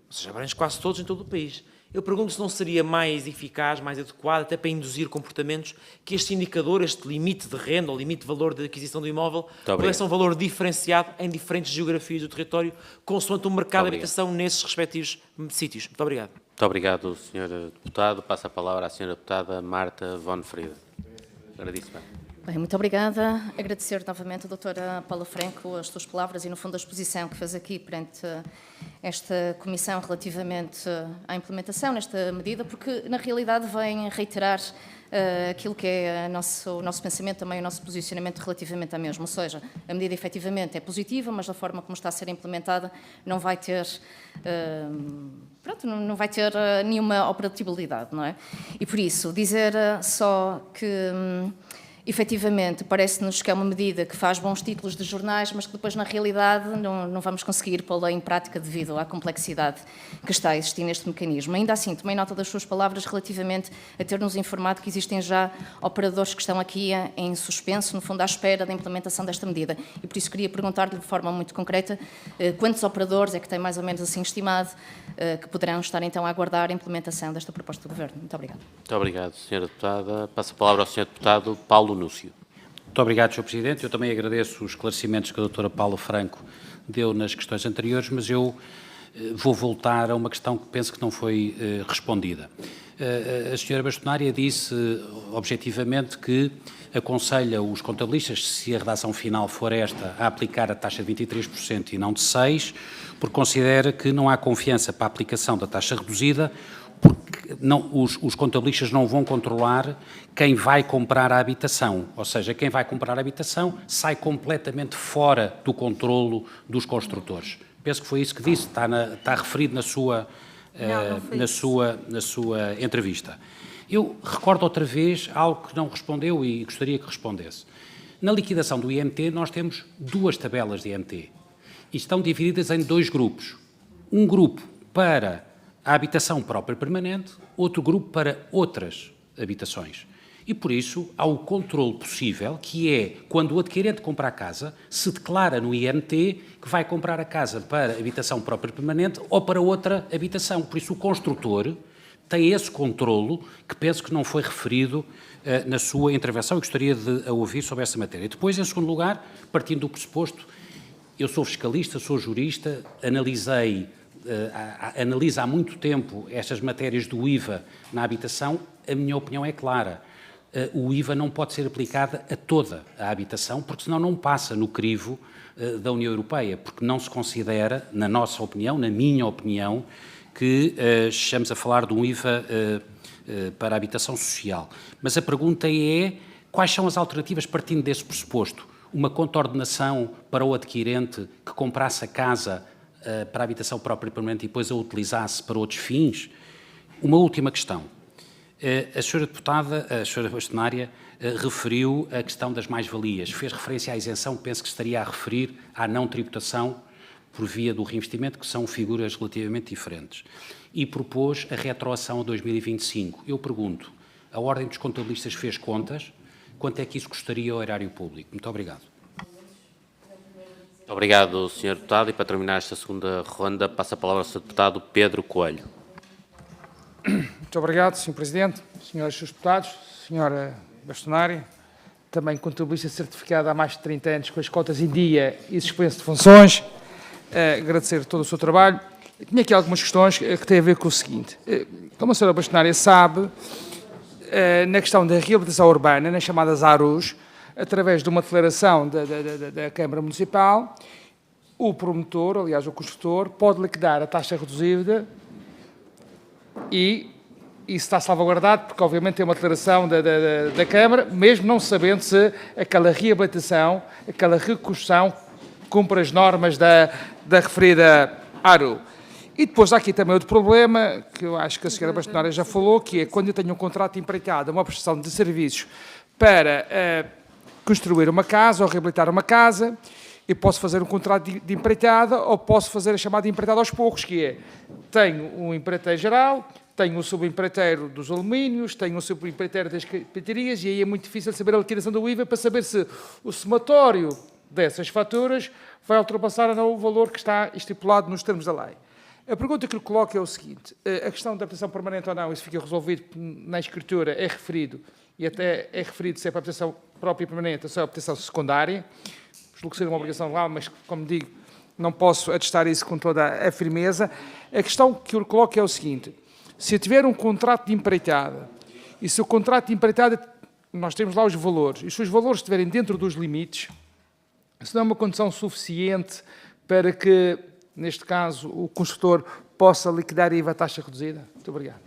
ou seja, abrange quase todos em todo o país. Eu pergunto se não seria mais eficaz, mais adequado, até para induzir comportamentos, que este indicador, este limite de renda ou limite de valor de aquisição do imóvel, pudesse um valor diferenciado em diferentes geografias do território, consoante o mercado de habitação nesses respectivos sítios. Muito obrigado. Muito obrigado, Sr. Deputado. Passo a palavra à Sra. Deputada Marta von Frieda. Agradeço bem. Bem, muito obrigada. Agradecer novamente à doutora Paula Franco as suas palavras e, no fundo, a exposição que fez aqui perante esta comissão relativamente à implementação nesta medida, porque, na realidade, vem reiterar aquilo que é o nosso pensamento, também o nosso posicionamento relativamente à mesma. Ou seja, a medida efetivamente é positiva, mas da forma como está a ser implementada não vai ter... não vai ter nenhuma operatibilidade, não é? E, por isso, dizer só que... efetivamente, parece-nos que é uma medida que faz bons títulos de jornais, mas que depois, na realidade, não vamos conseguir pô-la em prática devido à complexidade que está a existir neste mecanismo. Ainda assim, tomei nota das suas palavras relativamente a ter-nos informado que existem já operadores que estão aqui em suspenso, no fundo, à espera da implementação desta medida. E por isso queria perguntar-lhe de forma muito concreta quantos operadores é que tem mais ou menos assim estimado que poderão estar então a aguardar a implementação desta proposta do Governo. Muito obrigada. Muito obrigado, Sra. Deputada. Passo a palavra ao Sr. Deputado Paulo Núcio. Muito obrigado, Sr. Presidente. Eu também agradeço os esclarecimentos que a doutora Paula Franco deu nas questões anteriores, mas eu vou voltar a uma questão que penso que não foi respondida. A Sra. Bastonária disse objetivamente que aconselha os contabilistas, se a redação final for esta, a aplicar a taxa de 23% e não de 6%, porque considera que não há confiança para a aplicação da taxa reduzida, porque os contabilistas não vão controlar quem vai comprar a habitação. Ou seja, quem vai comprar a habitação sai completamente fora do controlo dos construtores. Penso que foi isso que disse, está referido na sua na sua entrevista. Eu recordo outra vez algo que não respondeu e gostaria que respondesse. Na liquidação do IMT, nós temos 2 tabelas de IMT e estão divididas em 2 grupos. Um grupo para a habitação própria permanente, outro grupo para outras habitações. E, por isso, há o controle possível, que é, quando o adquirente compra a casa, se declara no IMT que vai comprar a casa para habitação própria permanente ou para outra habitação. Por isso, o construtor tem esse controlo, que penso que não foi referido na sua intervenção e gostaria de a ouvir sobre essa matéria. Depois, em segundo lugar, partindo do pressuposto, eu sou fiscalista, sou jurista, analiso há muito tempo estas matérias do IVA na habitação, a minha opinião é clara. O IVA não pode ser aplicado a toda a habitação, porque senão não passa no crivo da União Europeia, porque não se considera, na nossa opinião, na minha opinião, que estamos a falar de um IVA para a habitação social. Mas a pergunta é, quais são as alternativas partindo desse pressuposto? Uma contornação para o adquirente que comprasse a casa para a habitação própria e permanente e depois a utilizasse para outros fins? Uma última questão. A senhora deputada, a senhora bastonária, referiu a questão das mais-valias. Fez referência à isenção, penso que estaria a referir à não tributação por via do reinvestimento, que são figuras relativamente diferentes. E propôs a retroação a 2025. Eu pergunto, a Ordem dos Contabilistas fez contas? Quanto é que isso custaria ao erário público? Muito obrigado. Muito obrigado, Sr. Deputado. E para terminar esta segunda ronda, passa a palavra ao Sr. Deputado Pedro Coelho. Muito obrigado, Sr. Presidente, Srs. Deputados, Sra. Bastonária, também contabilista certificada há mais de 30 anos com as cotas em dia e suspenso de funções. Agradecer todo o seu trabalho. Tinha aqui algumas questões que têm a ver com o seguinte. Como a Sra. Bastonária sabe, na questão da reabilitação urbana, nas chamadas ARUs, através de uma declaração da Câmara Municipal, o promotor, aliás o construtor, pode liquidar a taxa reduzida e isso está salvaguardado porque obviamente tem uma declaração da Câmara, mesmo não sabendo se aquela reabilitação, aquela reconstrução cumpre as normas da referida ARU. E depois há aqui também outro problema, que eu acho que a Sra. Bastonária já falou, que é quando eu tenho um contrato de empreitada, uma prestação de serviços para construir uma casa ou reabilitar uma casa, eu posso fazer um contrato de empreitada ou posso fazer a chamada de empreitada aos poucos, que é, tenho um empreiteiro geral, tenho um subempreiteiro dos alumínios, tenho um subempreiteiro das carpintarias, e aí é muito difícil saber a liquidação do IVA para saber se o somatório dessas faturas vai ultrapassar ou não o valor que está estipulado nos termos da lei. A pergunta que eu coloco é o seguinte, a questão da habitação permanente ou não, isso fica resolvido na escritura, é referido, e até é referido se é para a habitação própria e permanente ou se é para a habitação secundária, julgo que seria uma obrigação legal, mas, como digo, não posso atestar isso com toda a firmeza. A questão que eu coloco é o seguinte, se eu tiver um contrato de empreitada, e se o contrato de empreitada, nós temos lá os valores, e se os valores estiverem dentro dos limites, se não é uma condição suficiente para que, neste caso, o construtor possa liquidar a IVA a taxa reduzida? Muito obrigado.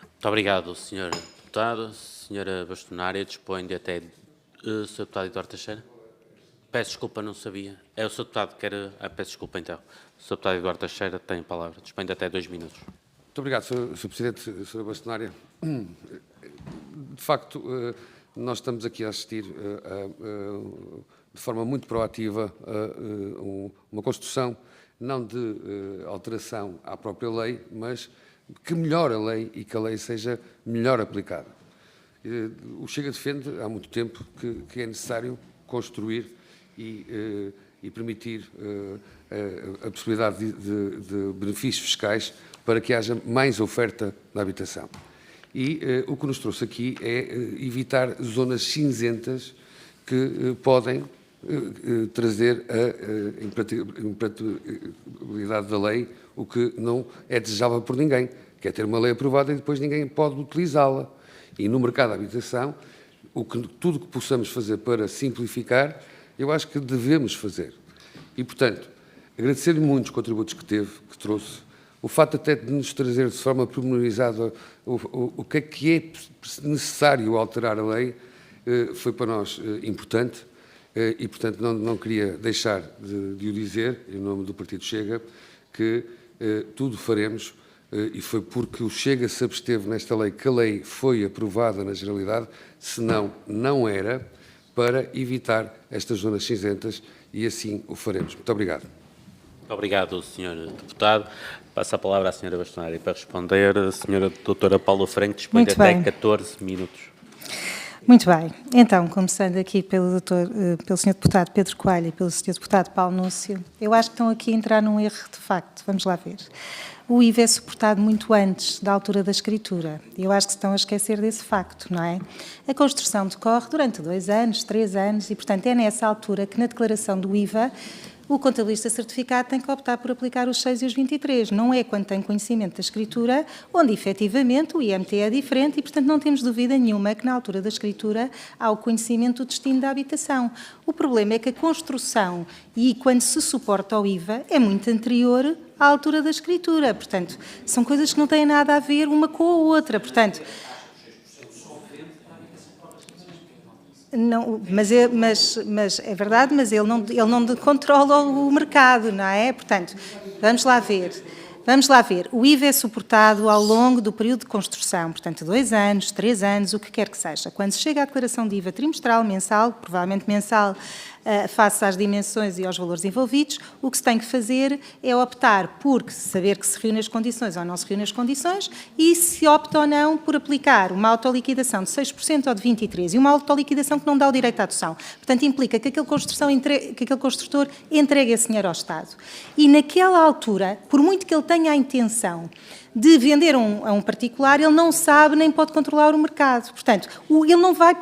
Muito obrigado, Sr. Deputado. Sra. Bastonária, dispõe de até... Sr. Deputado Eduardo Teixeira? Peço desculpa, não sabia. É o Sr. Deputado que quer... peço desculpa, então. O Sr. Deputado Eduardo Teixeira tem a palavra. Dispõe de até 2 minutos. Muito obrigado, Sr. Presidente, Sra. Bastonária. De facto, nós estamos aqui a assistir de forma muito proativa a uma construção, não de alteração à própria lei, mas que melhore a lei e que a lei seja melhor aplicada. O Chega defende há muito tempo que é necessário construir e permitir a possibilidade de benefícios fiscais para que haja mais oferta na habitação. E o que nos trouxe aqui é evitar zonas cinzentas que podem trazer a impraticabilidade da lei, o que não é desejável por ninguém, que é ter uma lei aprovada e depois ninguém pode utilizá-la. E no mercado da habitação, tudo o que possamos fazer para simplificar, eu acho que devemos fazer. E, portanto, agradecer-lhe muito os contributos que teve, que trouxe, o fato até de nos trazer de forma pormenorizada o que é necessário alterar a lei, foi para nós importante e, portanto, não queria deixar de o dizer, em nome do Partido Chega, que tudo faremos e foi porque o Chega se absteve nesta lei que a lei foi aprovada na generalidade, senão não era, para evitar estas zonas cinzentas, e assim o faremos. Muito obrigado. Muito obrigado, Sr. Deputado. Passo a palavra à Sra. Bastonária para responder. A Sra. Doutora Paula Franco dispõe de até 14 minutos. Muito bem. Então, começando aqui pelo Sr. Deputado Pedro Coelho e pelo Sr. Deputado Paulo Núcio, eu acho que estão aqui a entrar num erro de facto. Vamos lá ver. O IVA é suportado muito antes da altura da escritura. Eu acho que estão a esquecer desse facto, não é? A construção decorre durante 2 anos, 3 anos e, portanto, é nessa altura que na declaração do IVA o contabilista certificado tem que optar por aplicar os 6 e os 23. Não é quando tem conhecimento da escritura, onde efetivamente o IMT é diferente e, portanto, não temos dúvida nenhuma que na altura da escritura há o conhecimento do destino da habitação. O problema é que a construção e quando se suporta o IVA é muito anterior à altura da escritura. Portanto, são coisas que não têm nada a ver uma com a outra. Portanto, não, mas é verdade, mas ele não controla o mercado, não é? Portanto, vamos lá ver. Vamos lá ver. O IVA é suportado ao longo do período de construção, portanto, 2 anos, 3 anos, o que quer que seja. Quando se chega à declaração de IVA trimestral, mensal, provavelmente mensal, face às dimensões e aos valores envolvidos, o que se tem que fazer é optar por saber que se reúne as condições ou não se reúne as condições e se opta ou não por aplicar uma autoliquidação de 6% ou de 23% e uma autoliquidação que não dá o direito à adoção. Portanto, implica que aquele construtor entregue esse dinheiro ao Estado. E naquela altura, por muito que ele tenha a intenção de vender a um particular, ele não sabe nem pode controlar o mercado. Portanto, ele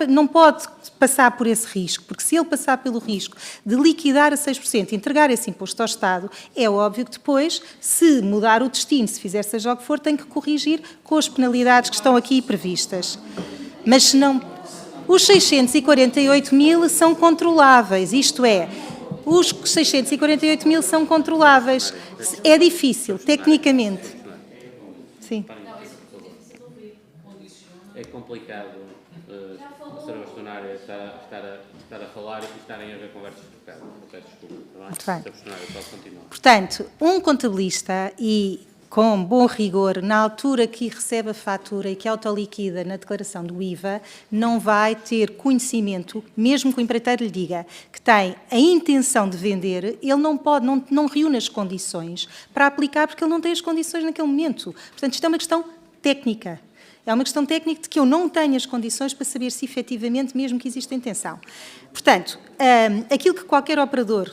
não pode passar por esse risco, porque se ele passar pelo risco de liquidar a 6% e entregar esse imposto ao Estado, é óbvio que depois, se mudar o destino, se fizer seja o que for, tem que corrigir com as penalidades que estão aqui previstas. Mas se não... Os 648 mil são controláveis, isto é, os 648 mil são controláveis. É difícil, tecnicamente. Sim. É complicado a Sra. Bastonária estar a falar e estarem a haver conversas por cá. Peço desculpa. Muito bem. Sra. Bastonária, pode continuar. Portanto, um contabilista e com bom rigor, na altura que recebe a fatura e que autoliquida na declaração do IVA, não vai ter conhecimento, mesmo que o empreiteiro lhe diga que tem a intenção de vender, ele não reúne as condições para aplicar, porque ele não tem as condições naquele momento. Portanto, isto é uma questão técnica. É uma questão técnica de que eu não tenho as condições para saber se efetivamente, mesmo que exista intenção. Portanto, aquilo que qualquer operador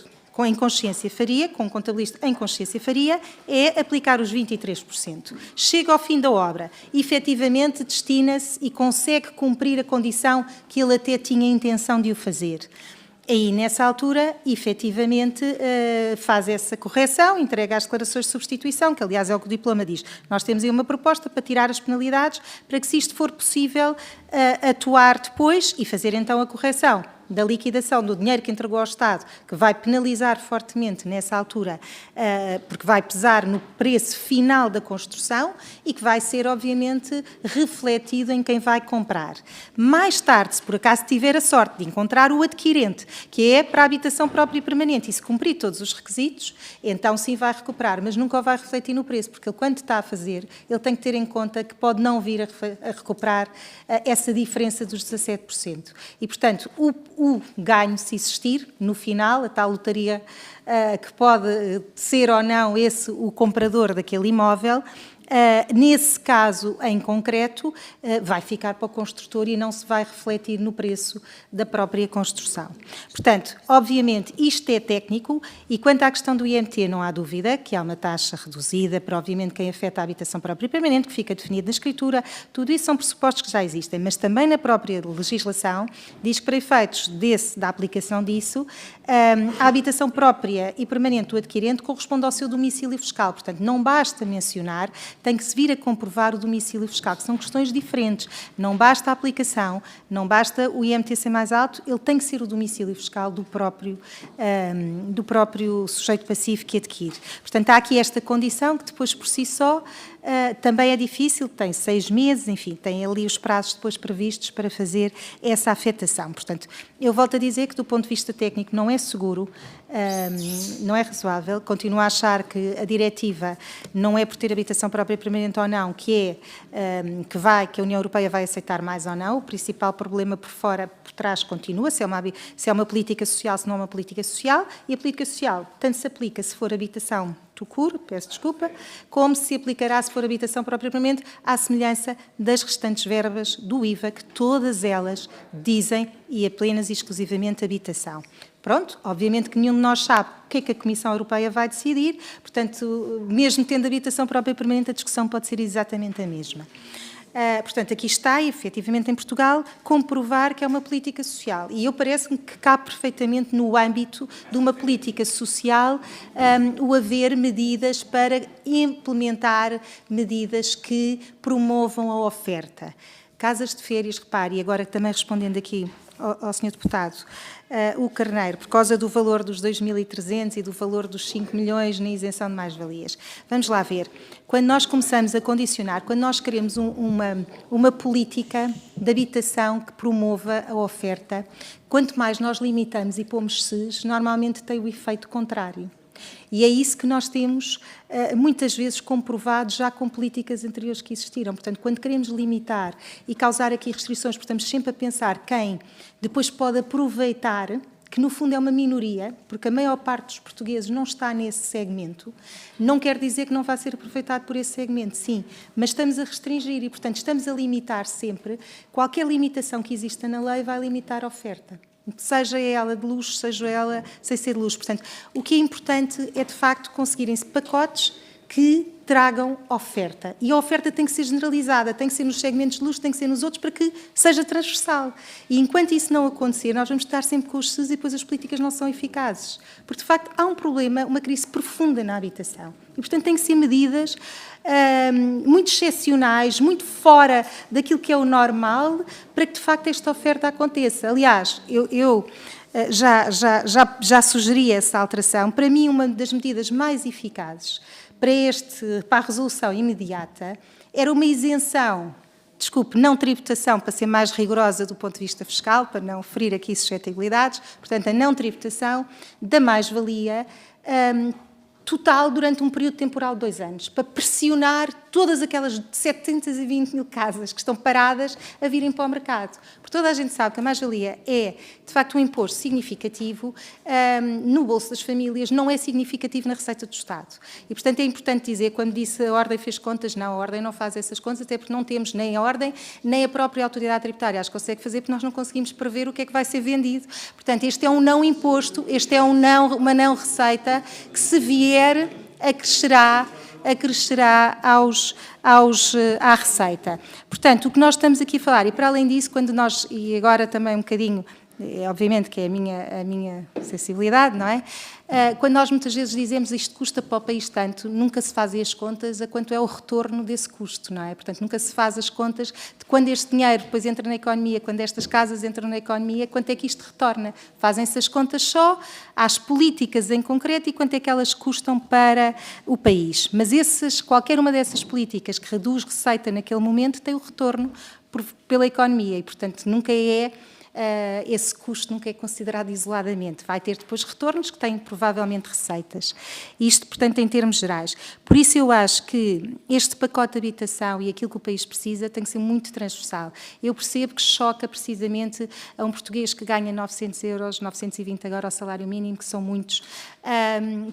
em consciência faria, com um contabilista em consciência faria, é aplicar os 23%. Chega ao fim da obra, efetivamente destina-se e consegue cumprir a condição que ele até tinha a intenção de o fazer. Aí, nessa altura, efetivamente, faz essa correção, entrega as declarações de substituição, que aliás é o que o diploma diz. Nós temos aí uma proposta para tirar as penalidades, para que, se isto for possível, atuar depois e fazer então a correção da liquidação do dinheiro que entregou ao Estado, que vai penalizar fortemente nessa altura, porque vai pesar no preço final da construção e que vai ser, obviamente, refletido em quem vai comprar. Mais tarde, se por acaso tiver a sorte de encontrar o adquirente, que é para a habitação própria e permanente, e se cumprir todos os requisitos, então sim vai recuperar, mas nunca o vai refletir no preço, porque ele, quando está a fazer, ele tem que ter em conta que pode não vir a recuperar essa diferença dos 17%. E, portanto, o ganho, se existir, no final, a tal lotaria que pode ser ou não esse o comprador daquele imóvel, nesse caso em concreto, vai ficar para o construtor e não se vai refletir no preço da própria construção. Portanto, obviamente, isto é técnico e quanto à questão do IMT, não há dúvida que há uma taxa reduzida para, obviamente, quem afeta a habitação própria e permanente, que fica definido na escritura. Tudo isso são pressupostos que já existem, mas também na própria legislação diz que, para efeitos da aplicação disso, a habitação própria e permanente do adquirente corresponde ao seu domicílio fiscal. Portanto, não basta mencionar, tem que se vir a comprovar o domicílio fiscal, que são questões diferentes. Não basta a aplicação, não basta o IMT ser mais alto, ele tem que ser o domicílio fiscal do próprio sujeito passivo que adquire. Portanto, há aqui esta condição que depois, por si só, também é difícil, tem 6 meses, enfim, tem ali os prazos depois previstos para fazer essa afetação. Portanto, eu volto a dizer que do ponto de vista técnico não é seguro, não é razoável, continuo a achar que a diretiva não é por ter habitação própria permanente ou não, que a União Europeia vai aceitar mais ou não. O principal problema por fora, por trás, continua, se é uma política social, se não é uma política social, e a política social tanto se aplica se for habitação peço desculpa, como se aplicará se for habitação propriamente, à semelhança das restantes verbas do IVA, que todas elas dizem e apenas e exclusivamente habitação. Pronto, obviamente que nenhum de nós sabe o que é que a Comissão Europeia vai decidir, portanto, mesmo tendo habitação própria permanente, a discussão pode ser exatamente a mesma. Portanto, aqui está, efetivamente, em Portugal, comprovar que é uma política social. E eu parece-me que cabe perfeitamente no âmbito de uma política social o haver medidas para implementar medidas que promovam a oferta. Casas de férias, repare, e agora também respondendo aqui ao Sr. Deputado, o Carneiro, por causa do valor dos 2.300 e do valor dos 5 milhões na isenção de mais-valias. Vamos lá ver. Quando nós começamos a condicionar, quando nós queremos uma política de habitação que promova a oferta, quanto mais nós limitamos e pomos ses, normalmente tem o efeito contrário. E é isso que nós temos muitas vezes comprovado já com políticas anteriores que existiram. Portanto, quando queremos limitar e causar aqui restrições, porque estamos sempre a pensar quem depois pode aproveitar, que no fundo é uma minoria, porque a maior parte dos portugueses não está nesse segmento, não quer dizer que não vai ser aproveitado por esse segmento, sim, mas estamos a restringir e, portanto, estamos a limitar sempre. Qualquer limitação que exista na lei vai limitar a oferta. Seja ela de luxo, seja ela sem ser de luxo. Portanto, o que é importante é, de facto, conseguirem-se pacotes que tragam oferta. E a oferta tem que ser generalizada, tem que ser nos segmentos de luxo, tem que ser nos outros, para que seja transversal. E enquanto isso não acontecer, nós vamos estar sempre com os SES e depois as políticas não são eficazes. Porque, de facto, há um problema, uma crise profunda na habitação. E, portanto, têm que ser medidas muito excepcionais, muito fora daquilo que é o normal, para que, de facto, esta oferta aconteça. Aliás, eu já sugeri essa alteração. Para mim, uma das medidas mais eficazes para a resolução imediata era uma isenção, não tributação, para ser mais rigorosa do ponto de vista fiscal, para não ferir aqui suscetibilidades, portanto, a não tributação da mais-valia total durante um período temporal de 2 anos, para pressionar todas aquelas 720 mil casas que estão paradas a virem para o mercado. Porque toda a gente sabe que a mais-valia é, de facto, um imposto significativo no bolso das famílias, não é significativo na receita do Estado. E, portanto, é importante dizer, quando disse a Ordem fez contas, não, a Ordem não faz essas contas, até porque não temos nem a Ordem, nem a própria Autoridade Tributária as consegue fazer, porque nós não conseguimos prever o que é que vai ser vendido. Portanto, este é um não imposto, este é uma não receita, que se vier acrescerá à receita. Portanto, o que nós estamos aqui a falar, e para além disso, quando nós, e agora também um bocadinho, obviamente que é a minha sensibilidade, não é? Quando nós muitas vezes dizemos isto custa para o país tanto, nunca se fazem as contas a quanto é o retorno desse custo, não é? Portanto, nunca se faz as contas de quando este dinheiro depois entra na economia, quando estas casas entram na economia, quanto é que isto retorna. Fazem-se as contas só às políticas em concreto e quanto é que elas custam para o país. Mas qualquer uma dessas políticas que reduz receita naquele momento tem o retorno pela economia e, portanto, nunca é... esse custo nunca é considerado isoladamente. Vai ter depois retornos que têm provavelmente receitas. Isto, portanto, em termos gerais. Por isso eu acho que este pacote de habitação e aquilo que o país precisa tem que ser muito transversal. Eu percebo que choca precisamente a um português que ganha 900 euros, 920 agora ao salário mínimo, que são muitos.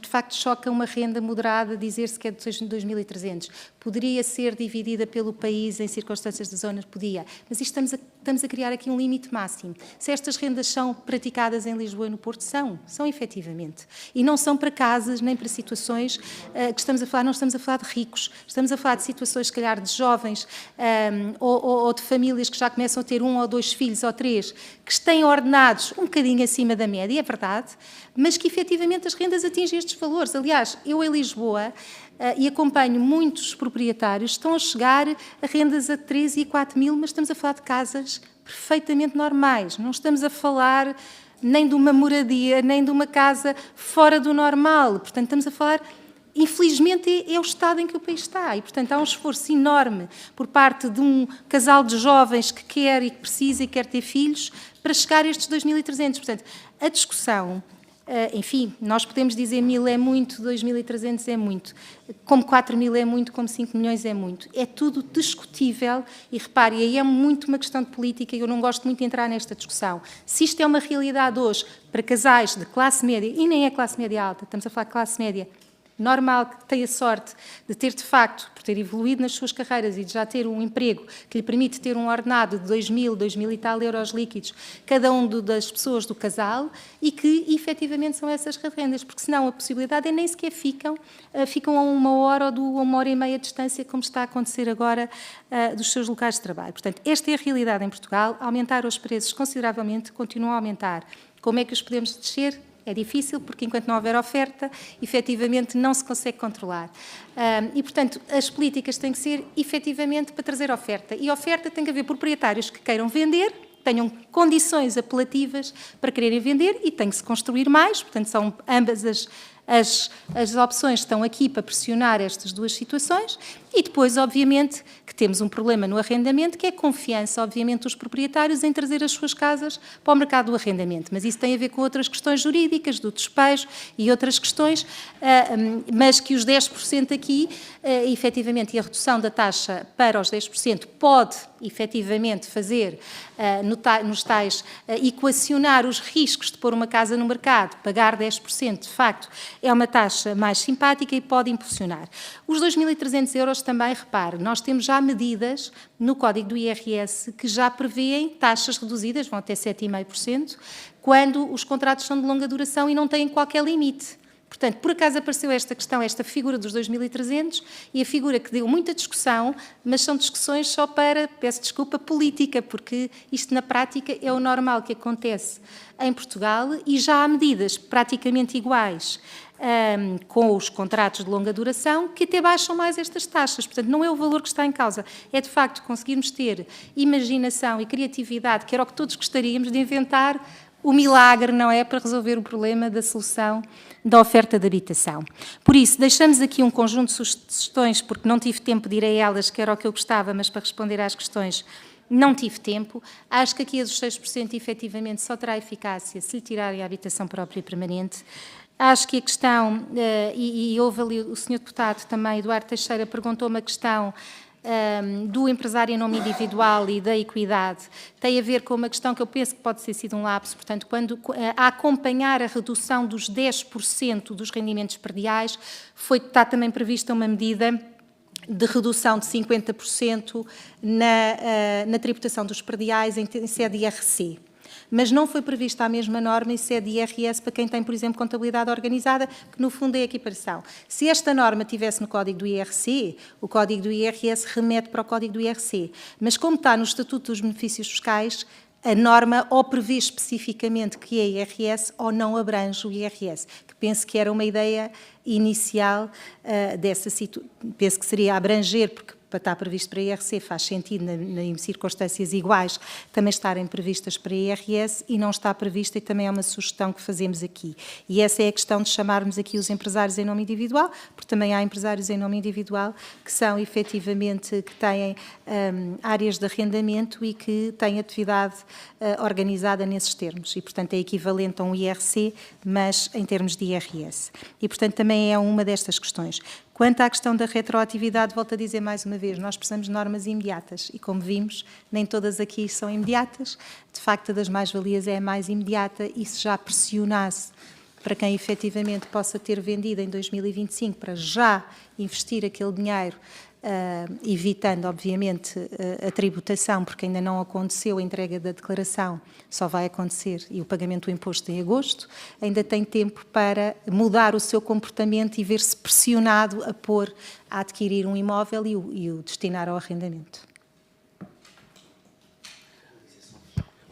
De facto, choca uma renda moderada dizer-se que é de 2.300. Poderia ser dividida pelo país em circunstâncias de zonas? Podia. Mas isto estamos a criar aqui um limite máximo. Se estas rendas são praticadas em Lisboa e no Porto, são efetivamente. E não são para casas nem para situações que estamos a falar, não estamos a falar de ricos, estamos a falar de situações, se calhar, de jovens ou de famílias que já começam a ter 1 ou 2 filhos ou 3, que têm ordenados um bocadinho acima da média, é verdade, mas que efetivamente as rendas atingem estes valores. Aliás, eu em Lisboa, e acompanho muitos proprietários, estão a chegar a rendas a 3 e 4 mil, mas estamos a falar de casas perfeitamente normais. Não estamos a falar nem de uma moradia, nem de uma casa fora do normal. Portanto, estamos a falar infelizmente é o estado em que o país está e, portanto, há um esforço enorme por parte de um casal de jovens que quer e que precisa e quer ter filhos para chegar a estes 2.300. Portanto, a discussão, enfim, nós podemos dizer 1.000 é muito, 2.300 é muito, como 4.000 é muito, como 5 milhões é muito. É tudo discutível e, repare, aí é muito uma questão de política e eu não gosto muito de entrar nesta discussão. Se isto é uma realidade hoje para casais de classe média, e nem é classe média alta, estamos a falar de classe média normal, que tem a sorte de ter, de facto, por ter evoluído nas suas carreiras e de já ter um emprego que lhe permite ter um ordenado de 2.000 e tal euros líquidos, cada um das pessoas do casal, e que, efetivamente, são essas rendas, porque senão a possibilidade é nem sequer ficam a 1 hora ou a 1h30 de distância, como está a acontecer agora, dos seus locais de trabalho. Portanto, esta é a realidade em Portugal. Aumentaram os preços consideravelmente, continuam a aumentar. Como é que os podemos descer? É difícil, porque enquanto não houver oferta, efetivamente não se consegue controlar. E, portanto, as políticas têm que ser, efetivamente, para trazer oferta. E oferta tem que haver proprietários que queiram vender, tenham condições apelativas para quererem vender e tem que se construir mais. Portanto, são ambas as opções estão aqui para pressionar estas duas situações e depois, obviamente, que temos um problema no arrendamento, que é a confiança, obviamente, dos proprietários em trazer as suas casas para o mercado do arrendamento. Mas isso tem a ver com outras questões jurídicas, do despejo e outras questões, mas que os 10% aqui, efetivamente, e a redução da taxa para os 10% pode, efetivamente, fazer, nos tais, equacionar os riscos de pôr uma casa no mercado, pagar 10%, de facto, é uma taxa mais simpática e pode impulsionar. Os 2.300 euros também, repare, nós temos já medidas no Código do IRS que já prevêem taxas reduzidas, vão até 7,5%, quando os contratos são de longa duração e não têm qualquer limite. Portanto, por acaso apareceu esta questão, esta figura dos 2.300 e a figura que deu muita discussão, mas são discussões só para, peço desculpa, política, porque isto na prática é o normal que acontece em Portugal e já há medidas praticamente iguais com os contratos de longa duração que até baixam mais estas taxas. Portanto, não é o valor que está em causa, é de facto conseguirmos ter imaginação e criatividade, que era o que todos gostaríamos de inventar, o milagre, não é, para resolver o problema da solução da oferta de habitação. Por isso, deixamos aqui um conjunto de sugestões, porque não tive tempo de ir a elas, que era o que eu gostava, mas para responder às questões não tive tempo. Acho que aqui a dos 6% efetivamente só terá eficácia se lhe tirarem a habitação própria e permanente. Acho que a questão, e houve ali o Sr. Deputado também, Eduardo Teixeira, perguntou-me a questão do empresário em nome individual e da equidade, tem a ver com uma questão que eu penso que pode ter sido um lapso, portanto, quando a acompanhar a redução dos 10% dos rendimentos prediais, está também prevista uma medida de redução de 50% na tributação dos prediais em sede IRC. Mas não foi prevista a mesma norma em sede IRS para quem tem, por exemplo, contabilidade organizada, que no fundo é a equiparação. Se esta norma estivesse no Código do IRC, o Código do IRS remete para o Código do IRC. Mas como está no Estatuto dos Benefícios Fiscais, a norma ou prevê especificamente que é IRS ou não abrange o IRS, que penso que era uma ideia inicial dessa situação. Penso que seria abranger, porque para estar previsto para a IRC faz sentido, em circunstâncias iguais, também estarem previstas para a IRS e não está prevista, e também é uma sugestão que fazemos aqui. E essa é a questão de chamarmos aqui os empresários em nome individual, porque também há empresários em nome individual que são efetivamente, que têm áreas de arrendamento e que têm atividade organizada nesses termos. E, portanto, é equivalente a um IRC, mas em termos de IRS. E, portanto, também é uma destas questões. Quanto à questão da retroatividade, volto a dizer mais uma vez, nós precisamos de normas imediatas e, como vimos, nem todas aqui são imediatas. De facto, a das mais-valias é a mais imediata e se já pressionasse para quem efetivamente possa ter vendido em 2025 para já investir aquele dinheiro, evitando, obviamente, a tributação, porque ainda não aconteceu a entrega da declaração, só vai acontecer, e o pagamento do imposto em agosto, ainda tem tempo para mudar o seu comportamento e ver-se pressionado a adquirir um imóvel e o destinar ao arrendamento.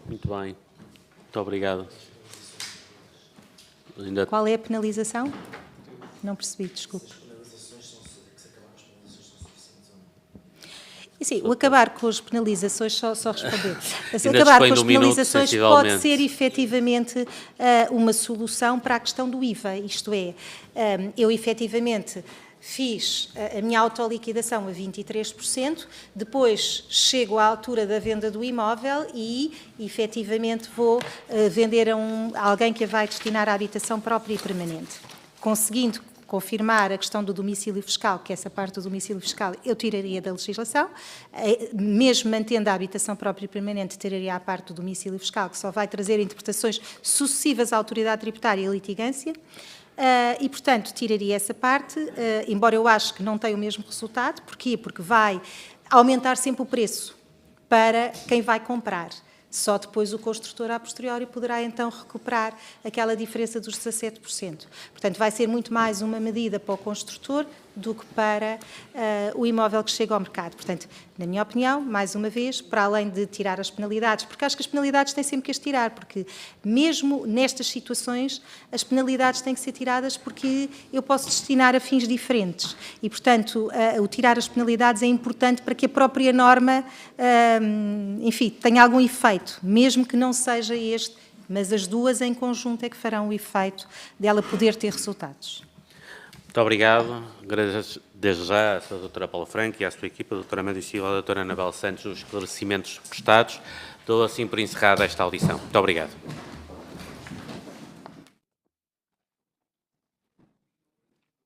Muito bem. Muito obrigado. Qual é a penalização? Não percebi, desculpe. Sim, o acabar com as penalizações, só responder. O Ainda acabar com dispõe as de um minuto, penalizações sensivelmente. pode ser efetivamente uma solução para a questão do IVA, isto é, eu efetivamente fiz a minha autoliquidação a 23%, depois chego à altura da venda do imóvel e, efetivamente, vou vender a alguém que a vai destinar à habitação própria e permanente. Conseguindo confirmar a questão do domicílio fiscal, que essa parte do domicílio fiscal eu tiraria da legislação, mesmo mantendo a habitação própria e permanente, tiraria a parte do domicílio fiscal, que só vai trazer interpretações sucessivas à autoridade tributária e litigância. E, portanto, tiraria essa parte, embora eu acho que não tem o mesmo resultado. Porquê? Porque vai aumentar sempre o preço para quem vai comprar. Só depois o construtor, a posteriori, poderá então recuperar aquela diferença dos 17%. Portanto, vai ser muito mais uma medida para o construtor do que para o imóvel que chega ao mercado. Portanto, na minha opinião, mais uma vez, para além de tirar as penalidades, porque acho que as penalidades têm sempre que as tirar, porque mesmo nestas situações, as penalidades têm que ser tiradas porque eu posso destinar a fins diferentes. E, portanto, o tirar as penalidades é importante para que a própria norma, enfim, tenha algum efeito, mesmo que não seja este, mas as duas em conjunto é que farão o efeito dela poder ter resultados. Muito obrigado. Agradeço desde já à doutora Paula Franco e à sua equipa, a doutora Amélia Silva e a doutora Anabel Santos, os esclarecimentos prestados. Dou assim por encerrada esta audição. Muito obrigado.